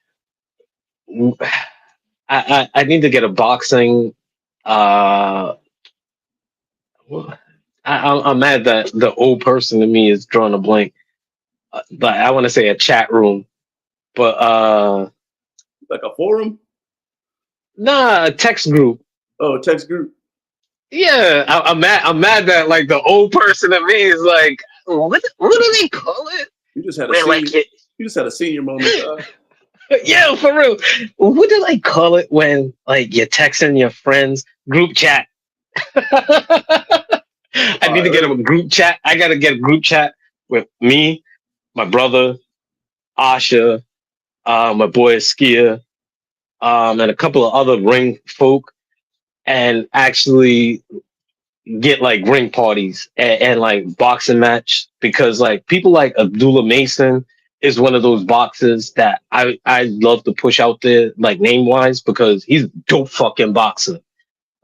I need to get a boxing I'm mad that the old person in me is drawing a blank. But I want to say a chat room. But like a forum? Nah, a text group. Oh, a text group. Yeah, I'm mad that like the old person in me is like, what do they call it? You just had a senior moment. Yeah, for real. What do they call it when like you're texting your friends group chat? I need to get a group chat. I gotta get a group chat with me, my brother, Asha, my boy Skia, and a couple of other ring folk, and actually get like ring parties and like boxing match because like people like Abdullah Mason is one of those boxers that I love to push out there like name wise because he's a dope fucking boxer.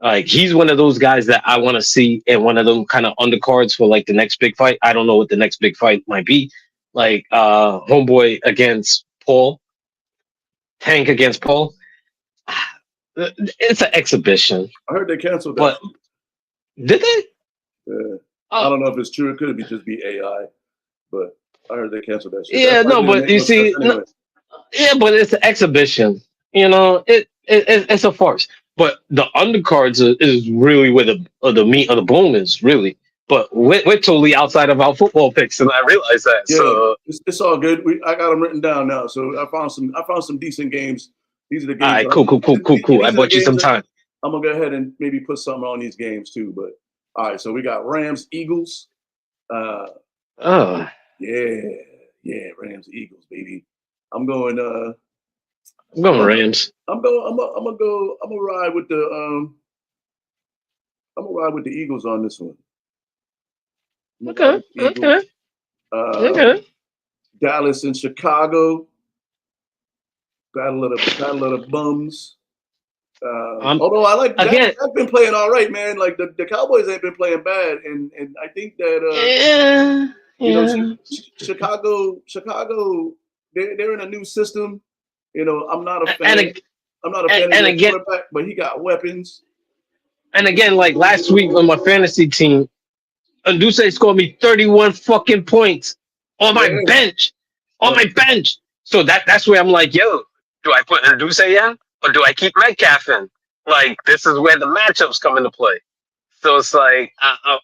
Like he's one of those guys that I want to see in one of them kind of undercards for like the next big fight. I don't know what the next big fight might be. Like Homeboy against Paul, Tank against Paul. It's an exhibition. I heard they canceled that. But did they? Yeah. I don't know if it's true. It could just be AI, but I heard they canceled that shit. Yeah, no, but you see, anyway. Yeah, but it's an exhibition. You know, it's a farce. But the undercards is really where the meat of the bone is, really. But we're totally outside of our football picks, and I realize that. Yeah, so it's all good. I got them written down now. So I found some decent games. These are the games. All right, cool. I bought you some time. I'm gonna go ahead and maybe put something on these games too. But all right, so we got Rams, Eagles. Yeah, Rams, Eagles, baby. I'm going Rams. I'm gonna ride with the Eagles on this one. Okay. Dallas and Chicago. Battle of the bums. Although I like Dak been playing all right, man. Like the Cowboys ain't been playing bad, and I think that you know, Chicago, they're in a new system. You know, I'm not a fan. I'm not a fan of the quarterback, but he got weapons. And again, like last week on my fantasy team, Anduce scored me 31 fucking points on my bench. On my bench. So that's where I'm like, yo, do I put Anduce in or do I keep Metcalf in? Like, this is where the matchups come into play. So it's like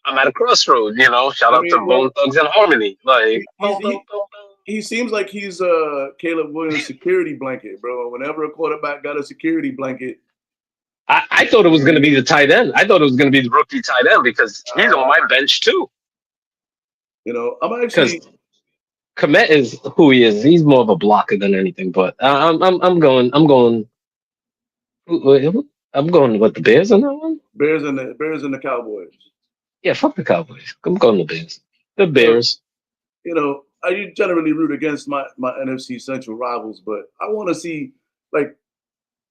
I'm at a crossroad, you know. Shout out to Bone Thugs and Harmony. Like he seems like he's Caleb Williams' security blanket, bro. Whenever a quarterback got a security blanket, I thought it was going to be the tight end. I thought it was going to be the rookie tight end because he's on my bench too. You know, I'm actually. Komet is who he is. He's more of a blocker than anything. But I'm going with the Bears on that one. Bears and the Cowboys. Yeah, fuck the Cowboys. I'm going the Bears. The Bears. You know, I generally root against my NFC Central rivals, but I want to see, like,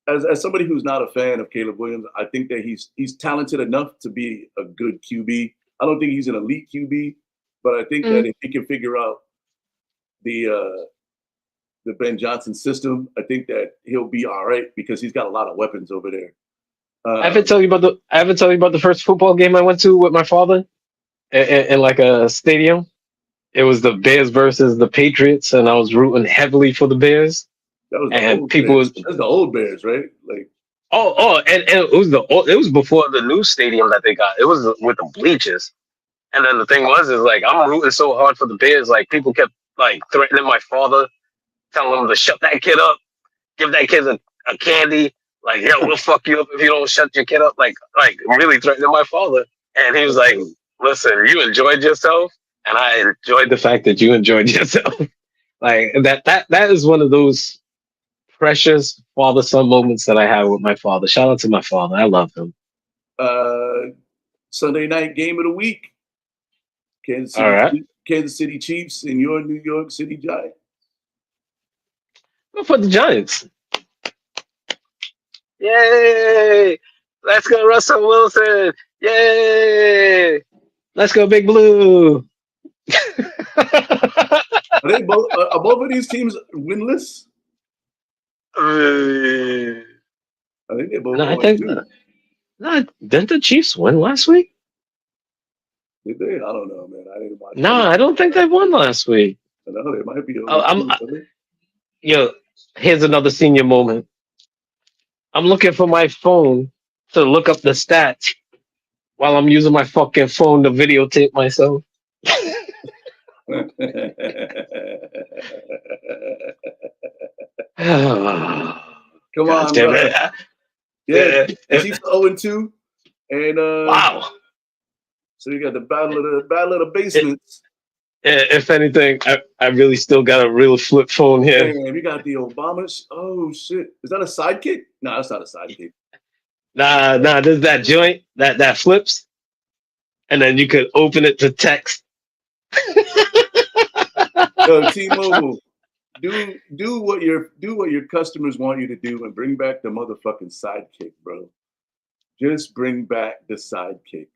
as somebody who's not a fan of Caleb Williams, I think that he's talented enough to be a good QB. I don't think he's an elite QB, but I think that if he can figure out the Ben Johnson system, I think that he'll be all right because he's got a lot of weapons over there. I haven't told you about the first football game I went to with my father in like a stadium. It was the Bears versus the Patriots, and I was rooting heavily for the Bears. That was that's the old Bears, right? Like and it was before the new stadium that they got. It was with the bleachers. And then the thing is like I'm rooting so hard for the Bears. Like people kept like threatening my father, telling him to shut that kid up, give that kid a candy. Like, yo, we'll fuck you up if you don't shut your kid up. Like really threatening my father. And he was like, listen, you enjoyed yourself, and I enjoyed the fact that you enjoyed yourself. Like that is one of those precious father-son moments that I have with my father. Shout out to my father. I love him. Sunday night game of the week. Kansas City Chiefs and your New York City Giants. Go for the Giants. Yay! Let's go, Russell Wilson. Yay! Let's go, Big Blue. Are both of these teams winless? I think they both. Didn't the Chiefs win last week? Did they? I don't know, man. I didn't watch. No, I don't think they won last week. I know they might be. Here's another senior moment. I'm looking for my phone to look up the stats while I'm using my fucking phone to videotape myself. Come on, bro. Yeah, Chiefs 0-2, and wow. So you got the battle of the basements. If anything, I really still got a real flip phone here. Man, we got the Obamas. Oh shit, is that a sidekick? No, that's not a sidekick. Nah. There's that joint that flips. and then you could open it to text. Yo, T-Mobile, do what your customers want you to do and bring back the motherfucking sidekick, bro. Just bring back the sidekick.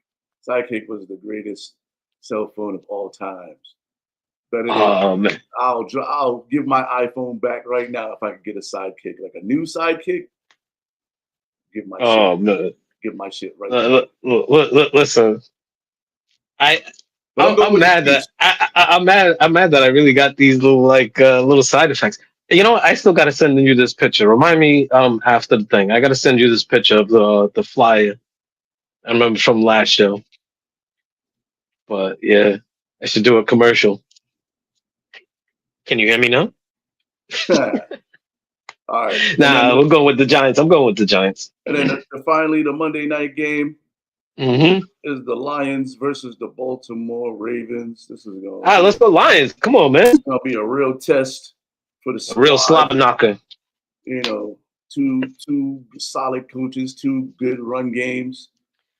Sidekick was the greatest cell phone of all times. Better than Man. I'll give my iPhone back right now if I could get a sidekick, like a new sidekick. Give my Man. Give my shit right now. Listen, But I'm going I'm with the mad that Chiefs. I'm mad that I really got these little side effects. You know what? I still got to send you this picture. Remind me after the thing. I got to send you this picture of the flyer. I remember from last show. But yeah, I should do a commercial. Can you hear me now? All right. Nah, we're going with the Giants. I'm going with the Giants. And then finally, the Monday night game Mm-hmm. is the Lions versus the Baltimore Ravens. This is going Let's go Lions. Come on, man. It's going to be a real test for the A real squad. slobber knocker. You know, two solid coaches, two good run games.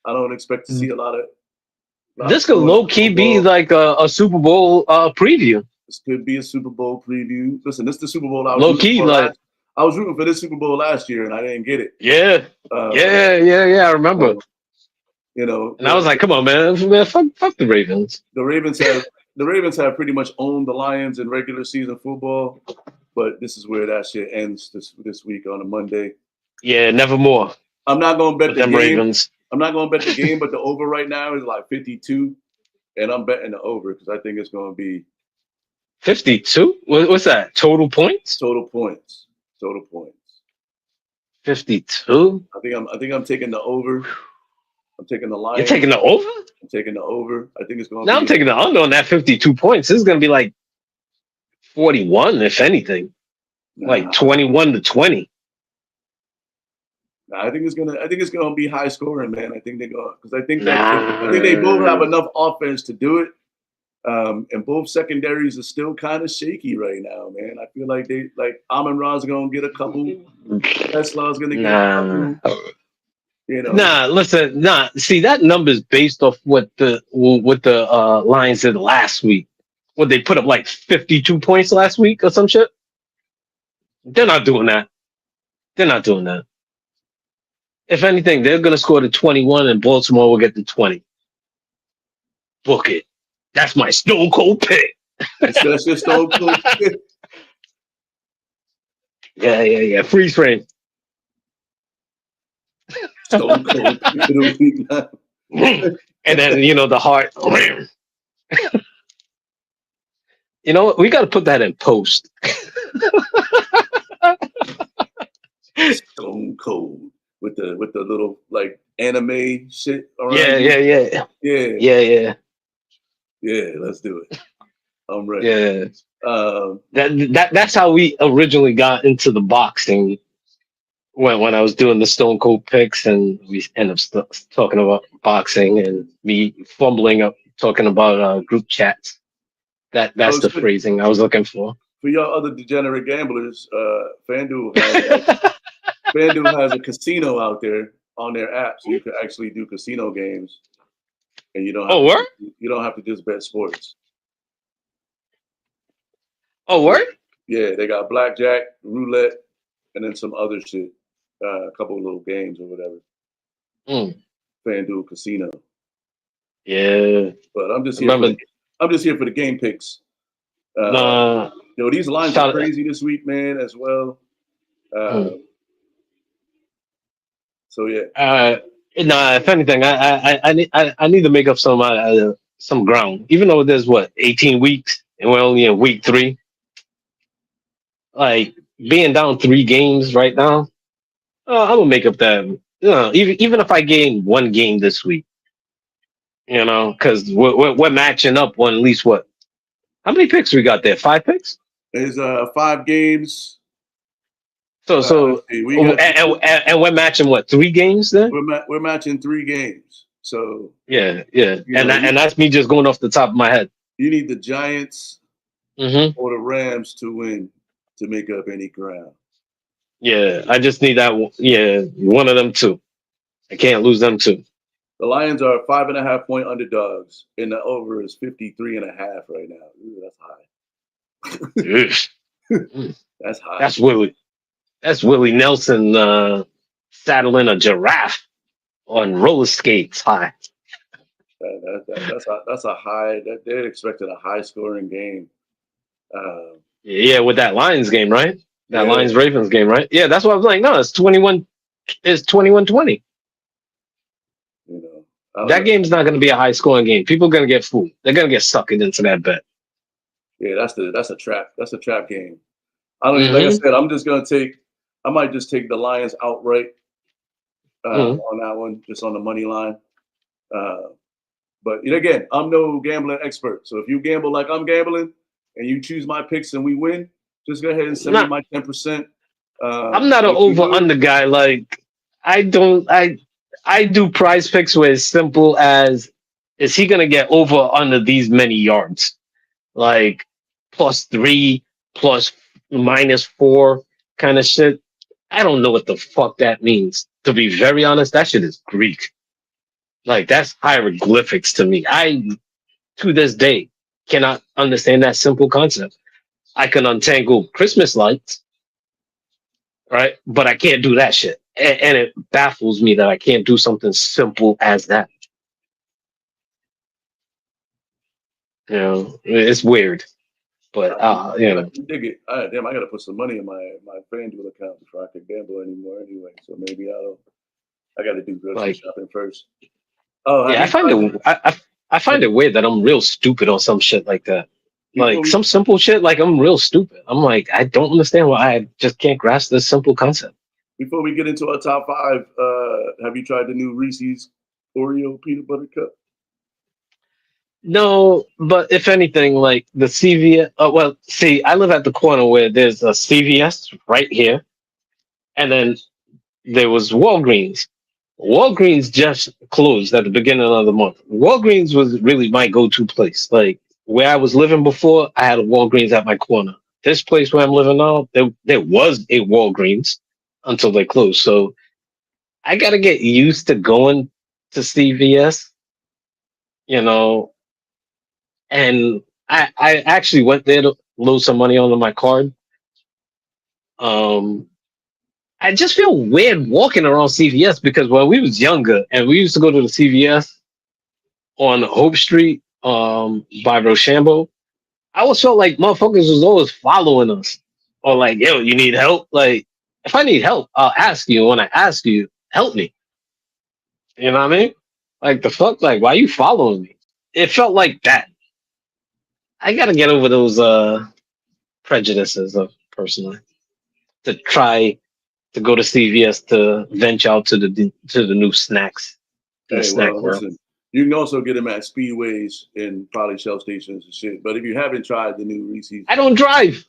I don't expect to see a lot of. This could low key be like a Super Bowl preview. This could be a Super Bowl preview. Listen, this is the Super Bowl I was Low rooting key, for like I was rooting for this Super Bowl last year and I didn't get it. yeah, I remember. You know, and I was like, "Come on, man, fuck the Ravens." The Ravens have pretty much owned the Lions in regular season football, but this is where that shit ends this week on a Monday. Yeah, nevermore. I'm not going to bet the game. Ravens. I'm not going to bet the game, but the over right now is like 52, and I'm betting the over because I think it's going to be 52. What's that? Total points. 52. I think I'm taking the over. I'm taking the Lions. You're taking the over? I'm taking the over. I think it's going to Now I'm taking the under on that 52 points. This is going to be like 41, if anything. Like 21-20. I think it's gonna be high scoring, man. I think they're going because I think they both have enough offense to do it. And both secondaries are still kind of shaky right now, man. I feel like Amon-Ra's gonna get a couple. Tesla's gonna get a couple. You know. Listen, see that number's based off what the Lions did last week. What they put up like 52 points last week or some shit. They're not doing that. If anything, they're gonna score the 21 and Baltimore will get the 20. Book it. That's my stone cold pick. That's your stone cold pick. Yeah. Freeze frame. Stone cold pick. And then the heart. You know what? We got to put that in post. Stone cold with the little like anime shit around. Yeah. Let's do it. I'm ready. Yeah. That's how we originally got into the boxing. When I was doing the Stone Cold picks, and we end up talking about boxing, and me fumbling up talking about group chats. That's the phrasing I was looking for. For y'all other degenerate gamblers, FanDuel has a casino out there on their app, so you can actually do casino games, and you don't have to just bet sports. Oh, word? Yeah, they got blackjack, roulette, and then some other shit. A couple of little games or whatever. FanDuel Casino. Yeah. But I'm just here for the game picks. These lines are crazy this week, man, as well. So yeah. If anything, I need to make up some ground. Even though there's 18 weeks and we're only in week 3. Like being down 3 games right now, I'm gonna make up that. Even if I gain 1 game this week, because we're matching up on at least what? How many picks we got there? 5 picks. There's 5 games. So and we're matching 3 games then? We're matching 3 games. So yeah, and that's me just going off the top of my head. You need the Giants or the Rams to win to make up any ground. Yeah, I just need that. Yeah, one of them 2. I can't lose them 2. The Lions are 5.5-point underdogs, and the over is 53.5 right now. Ooh, that's high. That's high. That's Willie. That's Willie Nelson saddling a giraffe on roller skates high. That's a high. They're expecting a high scoring game. Yeah, with that Lions game, right? That Yeah. Lions Ravens game, right? Yeah, that's what I was like. No, it's 21. It's 21-20. You That game's not going to be a high scoring game. People are going to get fooled. They're going to get sucked into that bet. Yeah, that's a trap. That's a trap game. I don't like I said. I might just take the Lions outright on that one, just on the money line. But again, I'm no gambling expert. So if you gamble like I'm gambling and you choose my picks and we win, just go ahead and send me my 10%. I'm not an over under guy. Like I do prize picks where it's simple as is he gonna get over under these many yards? Like +3, plus -4 kind of shit. I don't know what the fuck that means. To be very honest, that shit is Greek. Like that's hieroglyphics to me. I to this day cannot understand that simple concept. I can untangle Christmas lights, right? But I can't do that shit. And it baffles me that I can't do something simple as that. You know, it's weird. But dig it. Damn, I gotta put some money in my FanDuel account before I can gamble anymore anyway. So maybe I gotta do grocery shopping first. Oh yeah, I find it weird that I'm real stupid on some shit like that. Like some simple shit, like I'm real stupid. I'm like, I don't understand why I just can't grasp this simple concept. Before we get into our top 5, have you tried the new Reese's Oreo peanut butter cup? No, but if anything, like the CVS. Well, see, I live at the corner where there's a CVS right here, and then there was Walgreens. Walgreens just closed at the beginning of the month. Walgreens was really my go-to place. Like where I was living before, I had a Walgreens at my corner. This place where I'm living now, there was a Walgreens until they closed. So I got to get used to going to CVS, you know. And I actually went there to load some money onto my card. I just feel weird walking around CVS because when we was younger and we used to go to the CVS on Hope Street by Rochambeau, I always felt like motherfuckers was always following us. Or like, yo, you need help? Like, if I need help, I'll ask you. When I ask you, help me. You know what I mean? Like the fuck? Like, why are you following me? It felt like that. I gotta get over those prejudices of personally to try to go to CVS to venture out to the new snacks. Listen, you can also get them at Speedways and probably Shell stations and shit. But if you haven't tried the new Reese's, I don't drive.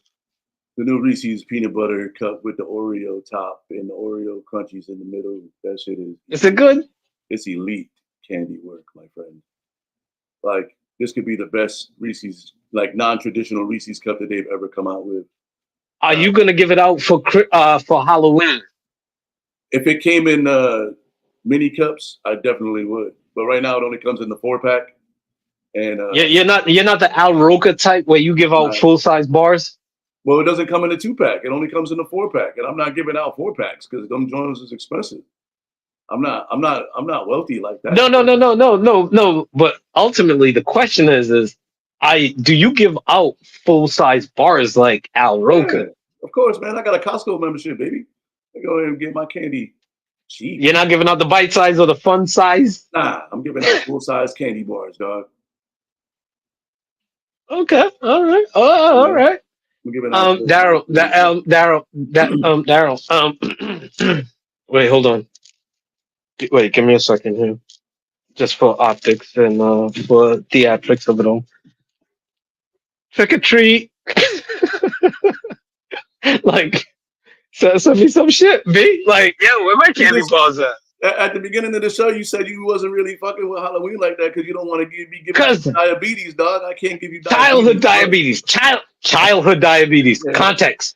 The new Reese's peanut butter cup with the Oreo top and the Oreo crunchies in the middle, that shit is. Is it good? It's elite candy work, my friend. Like this could be the best Reese's, like non-traditional Reese's cup that they've ever come out with. Are you gonna give it out for Halloween? If it came in mini cups, I definitely would. But right now, it only comes in the 4-pack. And you're not the Al Roker type where you give out full size bars. Well, it doesn't come in the 2-pack. It only comes in the 4-pack, and I'm not giving out 4-packs because them joints is expensive. I'm not wealthy like that. No. But ultimately, the question is do you give out full size bars like Al Roker? Yeah, of course, man. I got a Costco membership, baby. I go ahead and get my candy cheap. You're not giving out the bite size or the fun size? Nah, I'm giving out full size candy bars, dog. Okay, all right. All right. Daryl. Wait, hold on. Wait, give me a second here. Just for optics and for theatrics of it all. Trick or treat. Like, send me some shit, B. Like, yo, where my candy bars at? At the beginning of the show, you said you wasn't really fucking with Halloween like that because you don't want to be giving diabetes, dog. I can't give you diabetes. Childhood diabetes. Yeah. Context.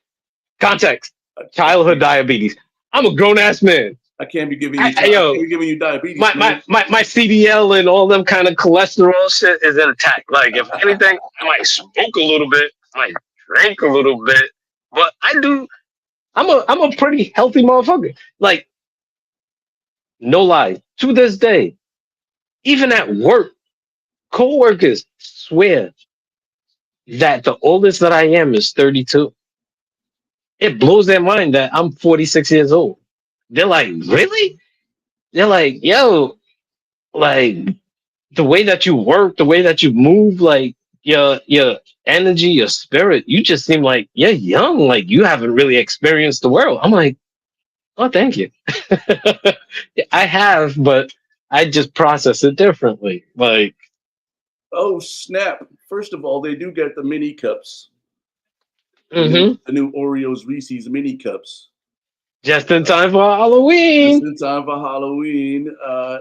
Childhood diabetes. I'm a grown ass man. I can't be giving you. I yo, can't be giving you diabetes. My CDL and all them kind of cholesterol shit is in attack. Like, if anything, I might smoke a little bit, I might drink a little bit, but I'm a pretty healthy motherfucker. Like, no lie, to this day, even at work, coworkers swear that the oldest that I am is 32. It blows their mind that I'm 46 years old. They're like, really? They're like, yo, like the way that you work, the way that you move, like your energy, your spirit, you just seem like you're young, like you haven't really experienced the world. I'm like, oh, thank you. I have, but I just process it differently. Like, Oh snap! First of all, they do get the mini cups, mm-hmm. the new Oreos Reese's mini cups. Just in time for Just Halloween. in time for Halloween.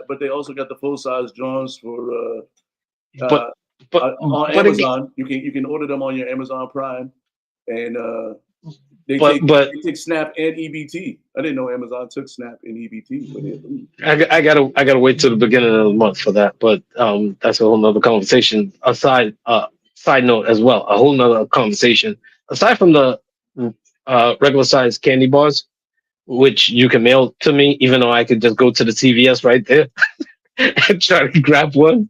But they also got the full size drawers for But on but again, Amazon. You can order them on your Amazon Prime, and they but take Snap and EBT. I didn't know Amazon took Snap and EBT, but I gotta wait till the beginning of the month for that. But that's a whole nother conversation. Side note as well, a whole nother conversation. Aside from the regular size candy bars, which you can mail to me, even though I could just go to the CVS right there and try to grab one.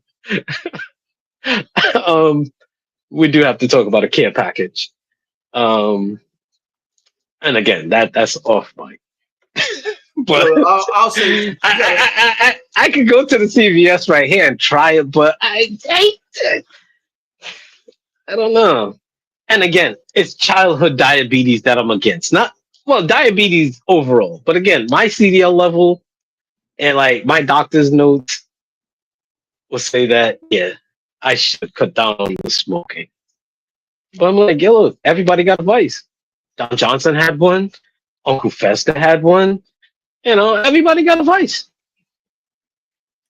um, we do have to talk about a care package. Um, and again, that's off mic. But so I'll say I could go to the CVS right here and try it, but I don't know. And again, it's childhood diabetes that I'm against. Not well, diabetes overall, but again, my CDL level and like my doctor's notes will say that yeah, I should cut down on the smoking. But I'm like, yo, look, everybody got a vice. Don Johnson had one. Uncle Fester had one. You know, everybody got a vice.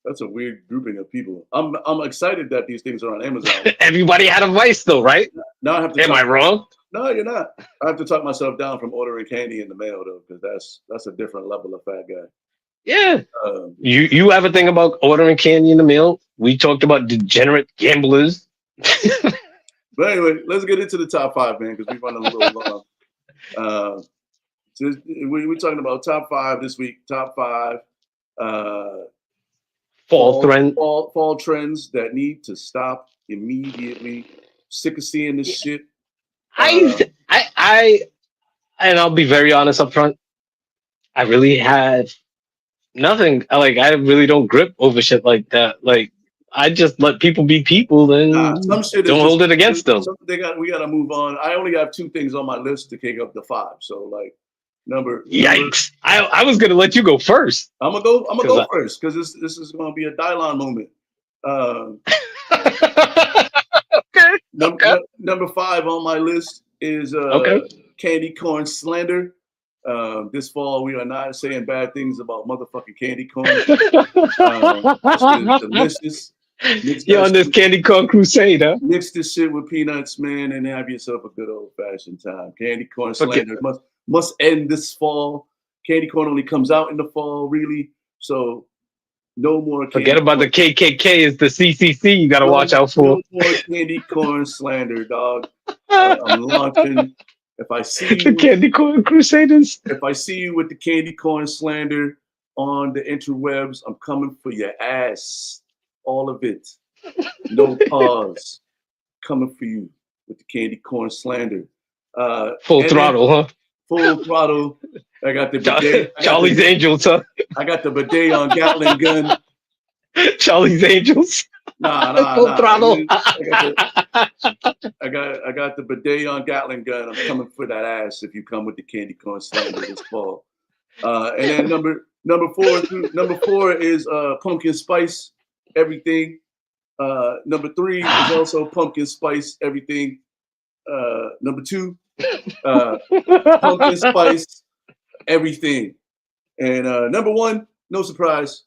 that's a weird grouping of people. I'm excited that these things are on Amazon. Everybody had a vice, though, right? Now I have to. Am I wrong? No, you're not. I have to talk myself down from ordering candy in the mail though, because that's a different level of fat guy. Yeah. You have a thing about ordering candy in the mail? We talked about degenerate gamblers. But anyway, let's get into the top five, man, because we've run a little long. So we're talking about top five this week. Top five fall trends that need to stop immediately. Sick of seeing this shit. I and I'll be very honest up front. I really had nothing. Like I really don't grip over shit like that. Like I just let people be people and some shit don't hold it against them. We got to move on. I only have two things on my list to kick up the five. So like Yikes! I was gonna let you go first. I'm gonna go first because this is gonna be a Dylon moment. Okay. Number five on my list is candy corn slander. This fall, we are not saying bad things about motherfucking candy corn. It's delicious. You're on this candy corn crusade, huh? Mix this shit with peanuts, man, and have yourself a good old fashioned time. Candy corn slander must end this fall. Candy corn only comes out in the fall, really. So no more. Forget about the KKK. It's the CCC. You gotta watch out for. No more candy corn slander, dog. I'm launching. If I see you, the candy corn crusaders. If I see you with the candy corn slander on the interwebs, I'm coming for your ass. All of it. No pause. Coming for you with the candy corn slander. Full throttle, huh? Full throttle. I got the bidet. Charlie's Angels, huh? I got the bidet on Gatling gun. Charlie's Angels. Full throttle. I got the bidet on Gatling gun. I'm coming for that ass if you come with the candy corn slander this fall. And then number four is pumpkin spice everything. Number three is also pumpkin spice everything. Number two, pumpkin spice everything. And number one, no surprise,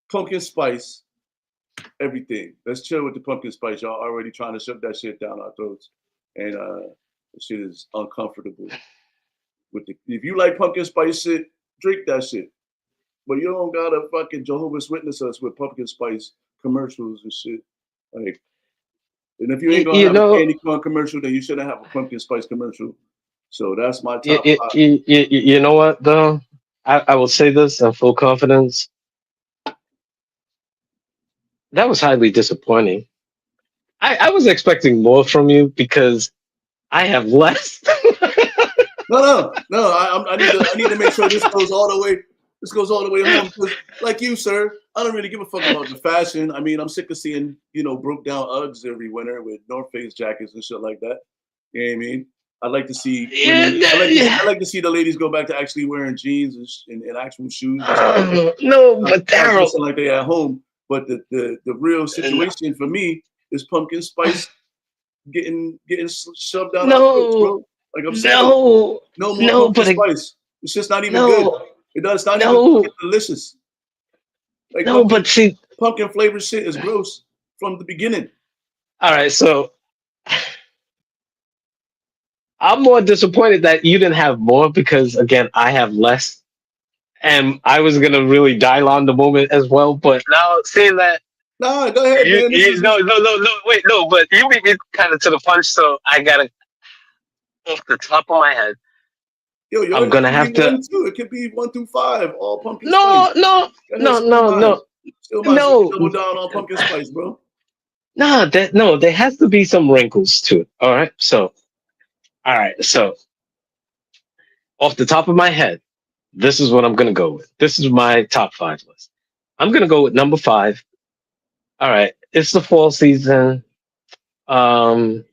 pumpkin spice everything. Let's chill with the pumpkin spice. Y'all already trying to shove that shit down our throats, and the shit is uncomfortable. If you like pumpkin spice shit, drink that shit. but you don't gotta fucking Jehovah's Witness us with pumpkin spice commercials and shit. Like, and if you ain't gonna You have a know, candy corn commercial, then you shouldn't have a pumpkin spice commercial. So that's my you, top you, five. you know what though? I will say this in full confidence. That was highly disappointing. I was expecting more from you because I have less. No. I need to make sure this goes all the way. This goes all the way home because, like you, sir, I don't really give a fuck about the fashion. I mean, I'm sick of seeing broke down Uggs every winter with North Face jackets and shit like that. You know what I mean? I like to see Yeah, women. yeah. I like to see the ladies go back to actually wearing jeans and actual shoes and stuff. No, but Not Daryl, dressing like they at home. But the real situation for me is pumpkin spice getting shoved down our throats, bro. no, Like I'm sick of it. no, No more no, pumpkin but spice. It's just not even good. no, It's not even no, fucking delicious. Like no, but see, pumpkin flavored shit is gross from the beginning. all right, so I'm more disappointed that you didn't have more because again, I have less, and I was gonna really dial on the moment as well. But now seeing that Nah, go ahead, man. This is no, wait, no, but you beat me kind of to the punch, so I gotta off the top of my head. yo, I'm yours gonna can be have to. one, two. It could be 1 through 5, all pumpkin spice. No, no, Go ahead, no, spill no, mine. no, Still mine so you no, double down on pumpkin spice, bro. no. There has to be some wrinkles to it. All right. So off the top of my head, this is what I'm gonna go with. This is my top five list. I'm gonna go with number five. All right, it's the fall season. Um,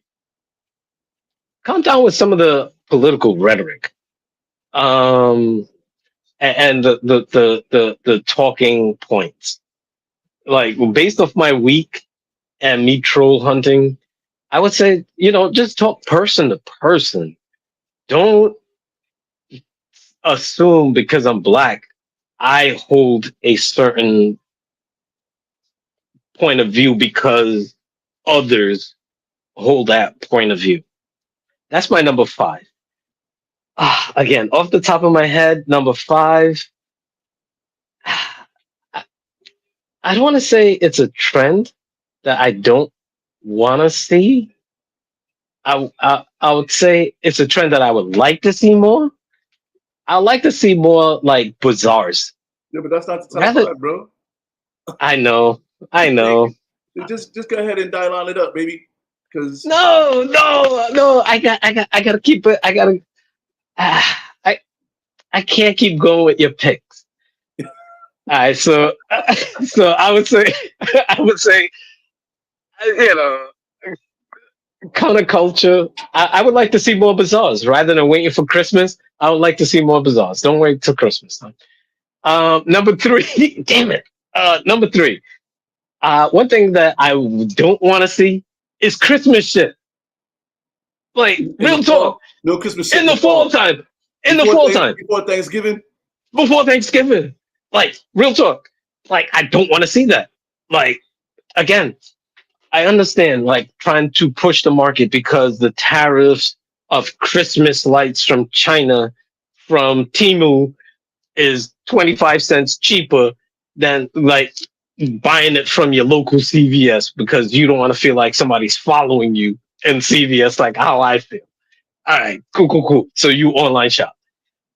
Calm down with some of the political rhetoric. And the talking points. Like based off my week and me troll hunting, I would say, just talk person to person. Don't assume because I'm black, I hold a certain point of view because others hold that point of view. That's my number five. Again, off the top of my head, number five, I I don't want to say it's a trend that I don't want to see. I would say it's a trend that I would like to see more. I like to see more like bazaars. Yeah, but that's not the top Rather, five, bro. I know, I know. Just go ahead and dial on it up, baby. Because No, no, no. I gotta keep it. I gotta. I, I can't keep going with your picks. All right, so, so I would say, I would say, you know, counterculture. I would like to see more bazaars rather than waiting for Christmas. I would like to see more bazaars. Don't wait till Christmas time. Number three, damn it. Number three. One thing that I don't want to see is Christmas shit. Like in the real talk fall, no Christmas shit in in the the fall fall. time. In the fall time Before Thanksgiving. before Thanksgiving. Like real talk. Like I don't want to see that. Like again, I understand like trying to push the market because the tariffs of Christmas lights from China from Timu is 25 cents cheaper than like buying it from your local CVS because you don't want to feel like somebody's following you in CVS like how I feel. All right, cool. So you online shop.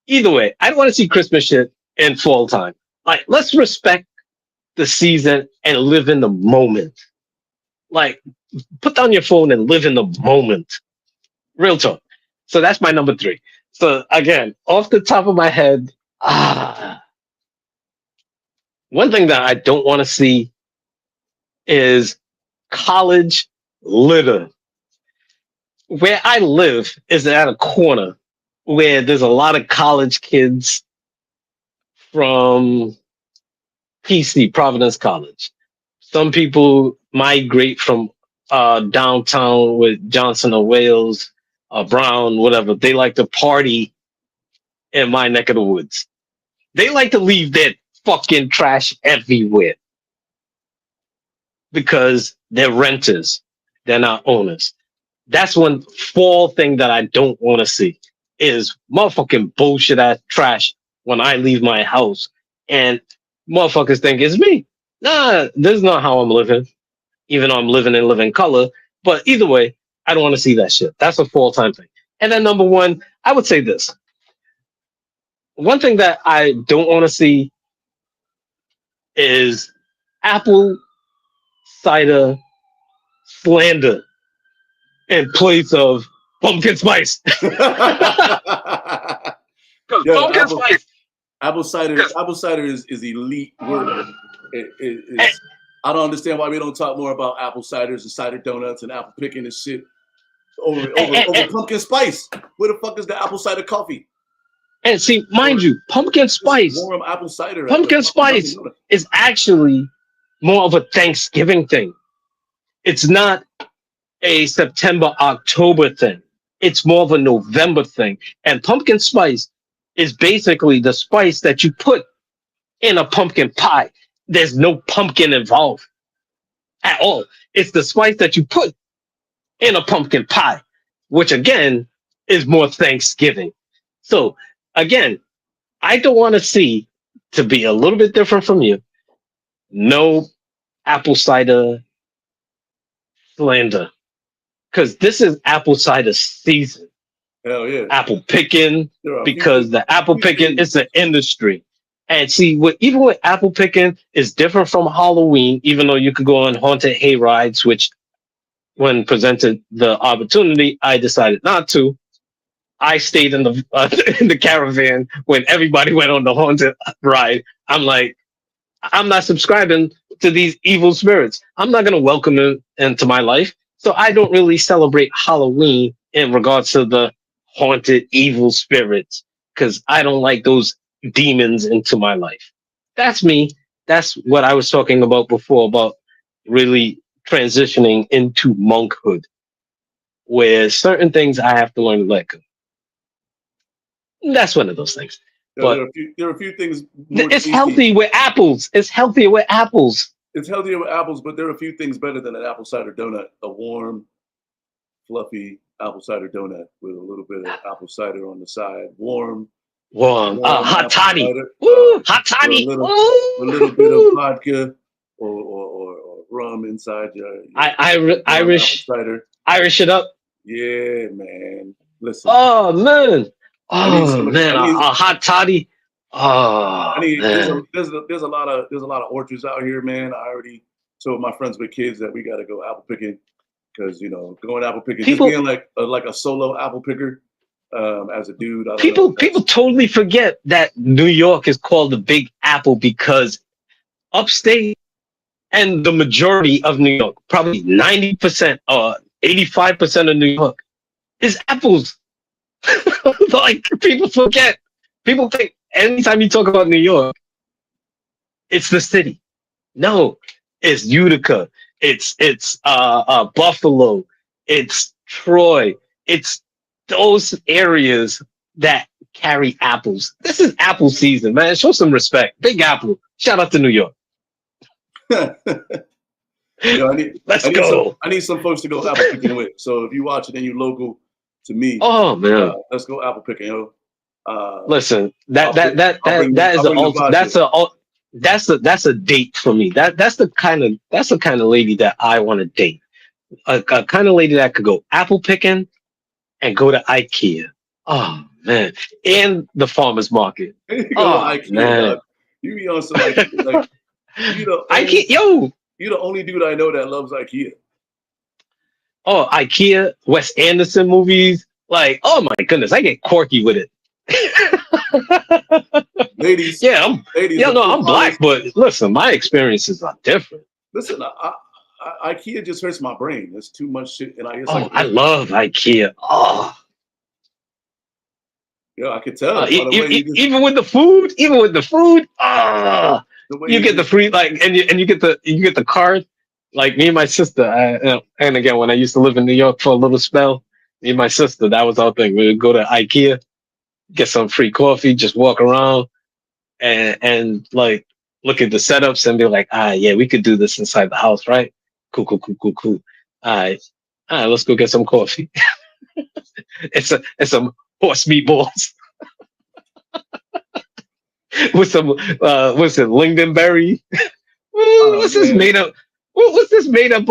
Either way, I don't want to see Christmas shit in fall time. Like, let's respect the season and live in the moment. Like, put down your phone and live in the moment. Real talk. So that's my number three. So again, off the top of my head, one thing that I don't want to see is college litter. Where I live is at a corner where there's a lot of college kids from PC, Providence College. Some people migrate from downtown with Johnson or Wales, Brown, whatever. They like to party in my neck of the woods. They like to leave their fucking trash everywhere because they're renters. They're not owners. That's one fall thing that I don't want to see is motherfucking bullshit ass trash when I leave my house and motherfuckers think it's me. Nah, this is not how I'm living, even though I'm living in living color. But either way, I don't want to see that shit. That's a full time thing. And then number one, I would say this. One thing that I don't want to see is apple cider slander in place of pumpkin spice. Yeah, Pumpkin spice. apple cider is elite work. It's, I don't understand why we don't talk more about apple ciders and cider donuts and apple picking and shit over pumpkin spice. Where the fuck is the apple cider coffee? And see, mind you, pumpkin spice. Warm apple cider. Pumpkin spice is actually more of a Thanksgiving thing. It's not a September, October thing. It's more of a November thing. And pumpkin spice is basically the spice that you put in a pumpkin pie. There's no pumpkin involved at all. It's the spice that you put in a pumpkin pie, which again is more Thanksgiving. So again, I don't want to see, to be a little bit different from you, no apple cider slander. Because this is apple cider season. Hell yeah. Apple picking, because the apple picking is an industry. And see, even with apple picking, is different from Halloween, even though you could go on haunted hay rides, which when presented the opportunity, I decided not to. I stayed in the caravan when everybody went on the haunted ride. I'm like, I'm not subscribing to these evil spirits. I'm not going to welcome them into my life. So I don't really celebrate Halloween in regards to the haunted evil spirits because I don't like those demons into my life. That's me. That's what I was talking about before about really transitioning into monkhood, where certain things I have to learn to let go. That's one of those things. Yeah, but there are a few things. It's healthy with apples. It's healthier with apples. It's healthier with apples, but there are a few things better than an apple cider donut. A warm, fluffy apple cider donut with a little bit of apple cider on the side. Warm hot toddy. Hot toddy. A little bit of vodka or rum inside your Irish cider. Irish it up. Yeah, man. Listen. Oh man. A hot toddy. Oh, there's a lot of orchards out here, man. I already told my friends with kids that we got to go apple picking because going apple picking, just being like a solo apple picker as a dude. People totally forget that New York is called the Big Apple because upstate and the majority of New York, probably 90% or 85% of New York, is apples. Like people forget. People think anytime you talk about New York, it's the city. No, it's Utica. It's Buffalo. It's Troy. It's those areas that carry apples. This is apple season, man. Show some respect. Big Apple. Shout out to New York. Let's go. I need some folks to go apple picking with. So if you watch it and you local to me, oh man, let's go apple picking, yo. Listen, that's a date for me. That's the kind of lady that I want to date. A kind of lady that could go apple picking and go to IKEA. Oh man, and the farmers market. IKEA, man, dog. You be on some like you're the only dude I know that loves IKEA. Oh, IKEA, Wes Anderson movies. Like, oh my goodness, I get quirky with it. Ladies. I'm black, but listen, my experiences are different. Listen, IKEA just hurts my brain. There's too much shit, and I love IKEA. Oh, yeah, I could tell. Even with the food, you get the free and you get the card. Like me and my sister, and again, when I used to live in New York for a little spell, me and my sister, that was our thing. We would go to IKEA, get some free coffee, just walk around, and like look at the setups and be like, yeah, we could do this inside the house, right? Cool. All right, let's go get some coffee. It's some horse meatballs. with some what's it, lingonberry? Oh What's this man, made up? What's this made up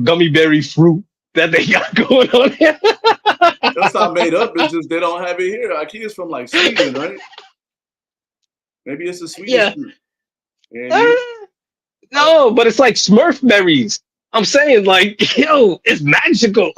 gummy berry fruit that they got going on here? that's not made up. It's just they don't have it here. IKEA's from like Sweden, right? Maybe it's a Swedish Yeah. fruit. You know what I mean? I, No, but it's like Smurf berries. I'm saying, like, yo, it's magical.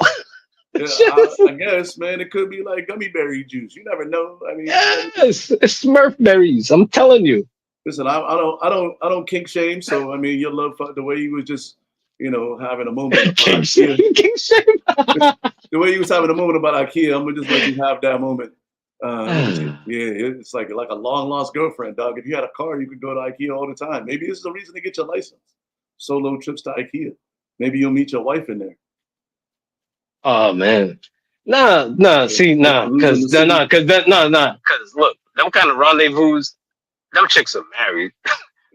yeah, Shit is- I guess, man, it could be like gummy berry juice. You never know. I mean, yes, it's Smurf berries. I'm telling you. listen, I don't kink shame. So I mean, your love for the way you was just, having a moment about King shame. IKEA. King shame. The way you was having a moment about IKEA, I'm gonna just let you have that moment. Yeah, it's like a long lost girlfriend, dog. If you had a car, you could go to IKEA all the time. Maybe this is the reason to get your license. Solo trips to IKEA. Maybe you'll meet your wife in there. Oh man. Nah. See, nah, Peruse in the cause city. cause look, them kind of rendezvous, them chicks are married.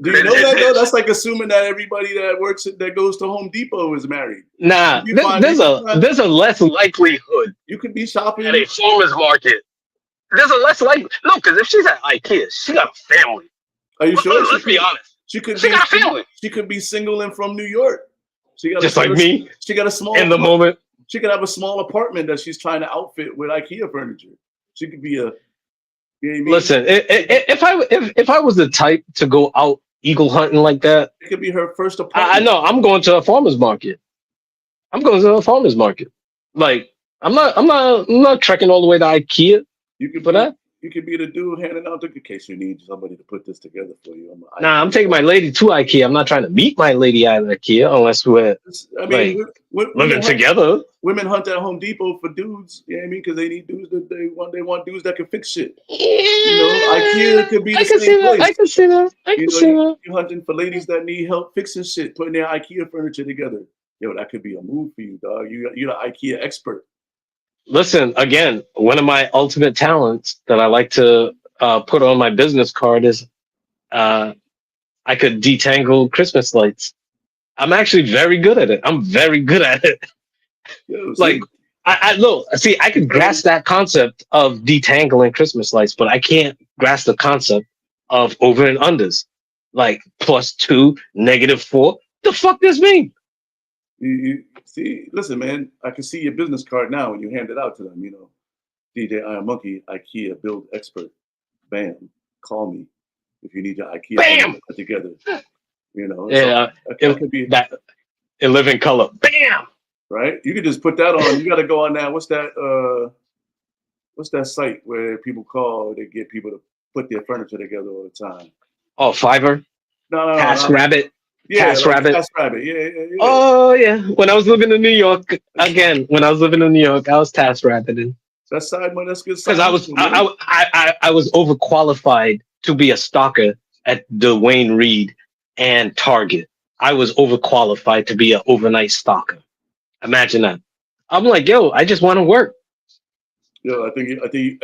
Do you know that though? That's like assuming that everybody that goes to Home Depot is married. Nah, You find there's a less likelihood you could be at a shopping. farmer's market. There's a less like no, because if she's at IKEA, she got a family. Are you sure Let's be honest. she could She be got a family. she could be single and from New York. Just like me She got a small in the apartment. moment. She could have a small apartment that she's trying to outfit with IKEA furniture. She could be you know what I mean? Listen, if I was the type to go out eagle hunting like that, It could be her first I apartment. know I'm going to a farmer's market. I'm going to a farmer's market. Like I'm not trekking all the way to IKEA You could for be that. you could be the dude handing out the in case you need somebody to put this together for you. Nah, I'm taking my lady to IKEA. I'm not trying to meet my lady at IKEA unless we're I mean, like living women together. women hunt at Home Depot for dudes. You know what I mean? Because they need dudes that they want dudes that can fix shit. IKEA Yeah, could be I the can same see that. place. I can see that. I can see that. You're hunting for ladies that need help fixing shit, putting their IKEA furniture together. Yo, that could be a move for you, dog. You're the IKEA expert. Listen, again, one of my ultimate talents that I like to put on my business card is uh, I could detangle Christmas lights. I'm actually very good at it. I'm very good at it. Yo, Like, see, I look, see, I could grasp that concept of detangling Christmas lights, but I can't grasp the concept of over and unders. Like +2, -4. The fuck does mean? you see, listen, man. I can see your business card now when you hand it out to them. DJ IronMonkey, IKEA build expert. Bam, call me if you need your IKEA Bam! furniture put together. So Yeah, that could be that in living color. Bam! right. You could just put that on. You got to go on that. What's that site where people call to get people to put their furniture together all the time? Oh, Fiverr, No. Task Rabbit, Yeah, Task like Rabbit. Task Rabbit. Yeah. Oh yeah. When I was living in New York, again, when I was living in New York, I was Task Rabbiting That's side money. That's good because side hustle, man. I was overqualified to be a stalker at Dwayne Reed and Target. I was overqualified to be an overnight stalker. Imagine that. I'm like, yo, I just want to work. Yo, I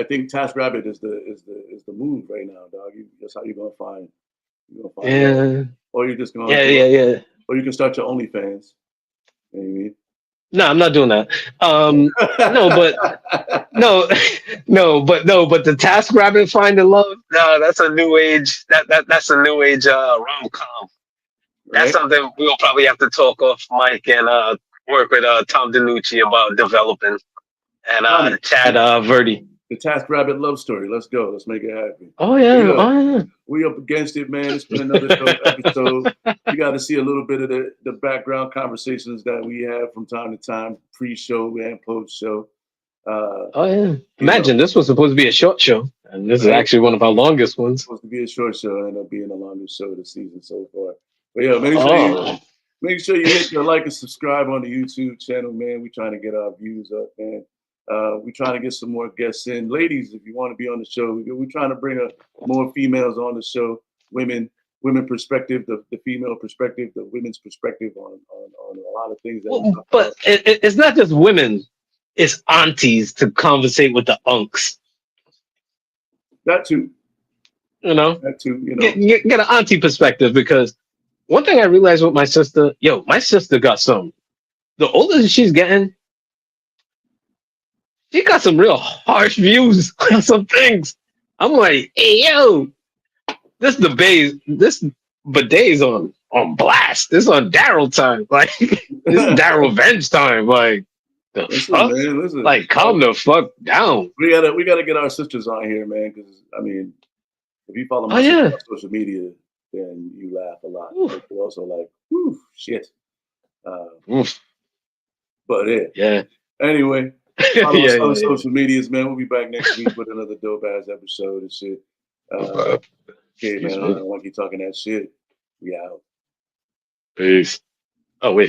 think Task Rabbit is the move right now, dog. That's how you're gonna find love, Yeah, or you're just gonna do it, yeah. or you can start your OnlyFans. You know No, I'm not doing that. No, but what no, but the Task Rabbit finding love. No, that's a new age. That's a new age rom com. That's right? something we'll probably have to talk off mic and work with Tom DiNucci about developing and Tommy, Chad Verdi. the Task Rabbit love story. Let's go. Let's make it happen. Oh But yeah, yeah, oh yeah. we up against it, man. It's been another dope episode. You got to see a little bit of the background conversations that we have from time to time, pre-show and post-show. Oh yeah. You know, Imagine this was supposed to be a short show, and this is right? actually one of our longest ones. Supposed to be a short show, ended up being the longest show of the season so far. But yeah, Oh, make sure you hit the like and subscribe on the YouTube channel, man. We're trying to get our views up, man. We're trying to get some more guests in. Ladies, if you want to be on the show, we're trying to bring more females on the show. Women perspective, the female perspective, the women's perspective on a lot of things that we talk but about. it's not just women; it's aunties to conversate with the unks. That too, You know, that too, get an auntie perspective because one thing I realized with my sister, yo, my sister got some. The older she's getting, she got some real harsh views on some things. I'm like, hey, yo, this bidet's on blast. This on Daryl time. Like this is Daryl Venge time. Like the Listen, fuck? man, listen. Like calm the fuck down. We gotta get our sisters on here, man. Because I mean, if you follow my sister on social media, then you laugh a lot. But you're also like, whew, shit. But yeah. Anyway, follow us on social medias, man. We'll be back next week with another dope ass episode and shit. Okay, man. IronMonkey talking that shit. We out. Peace. Oh wait.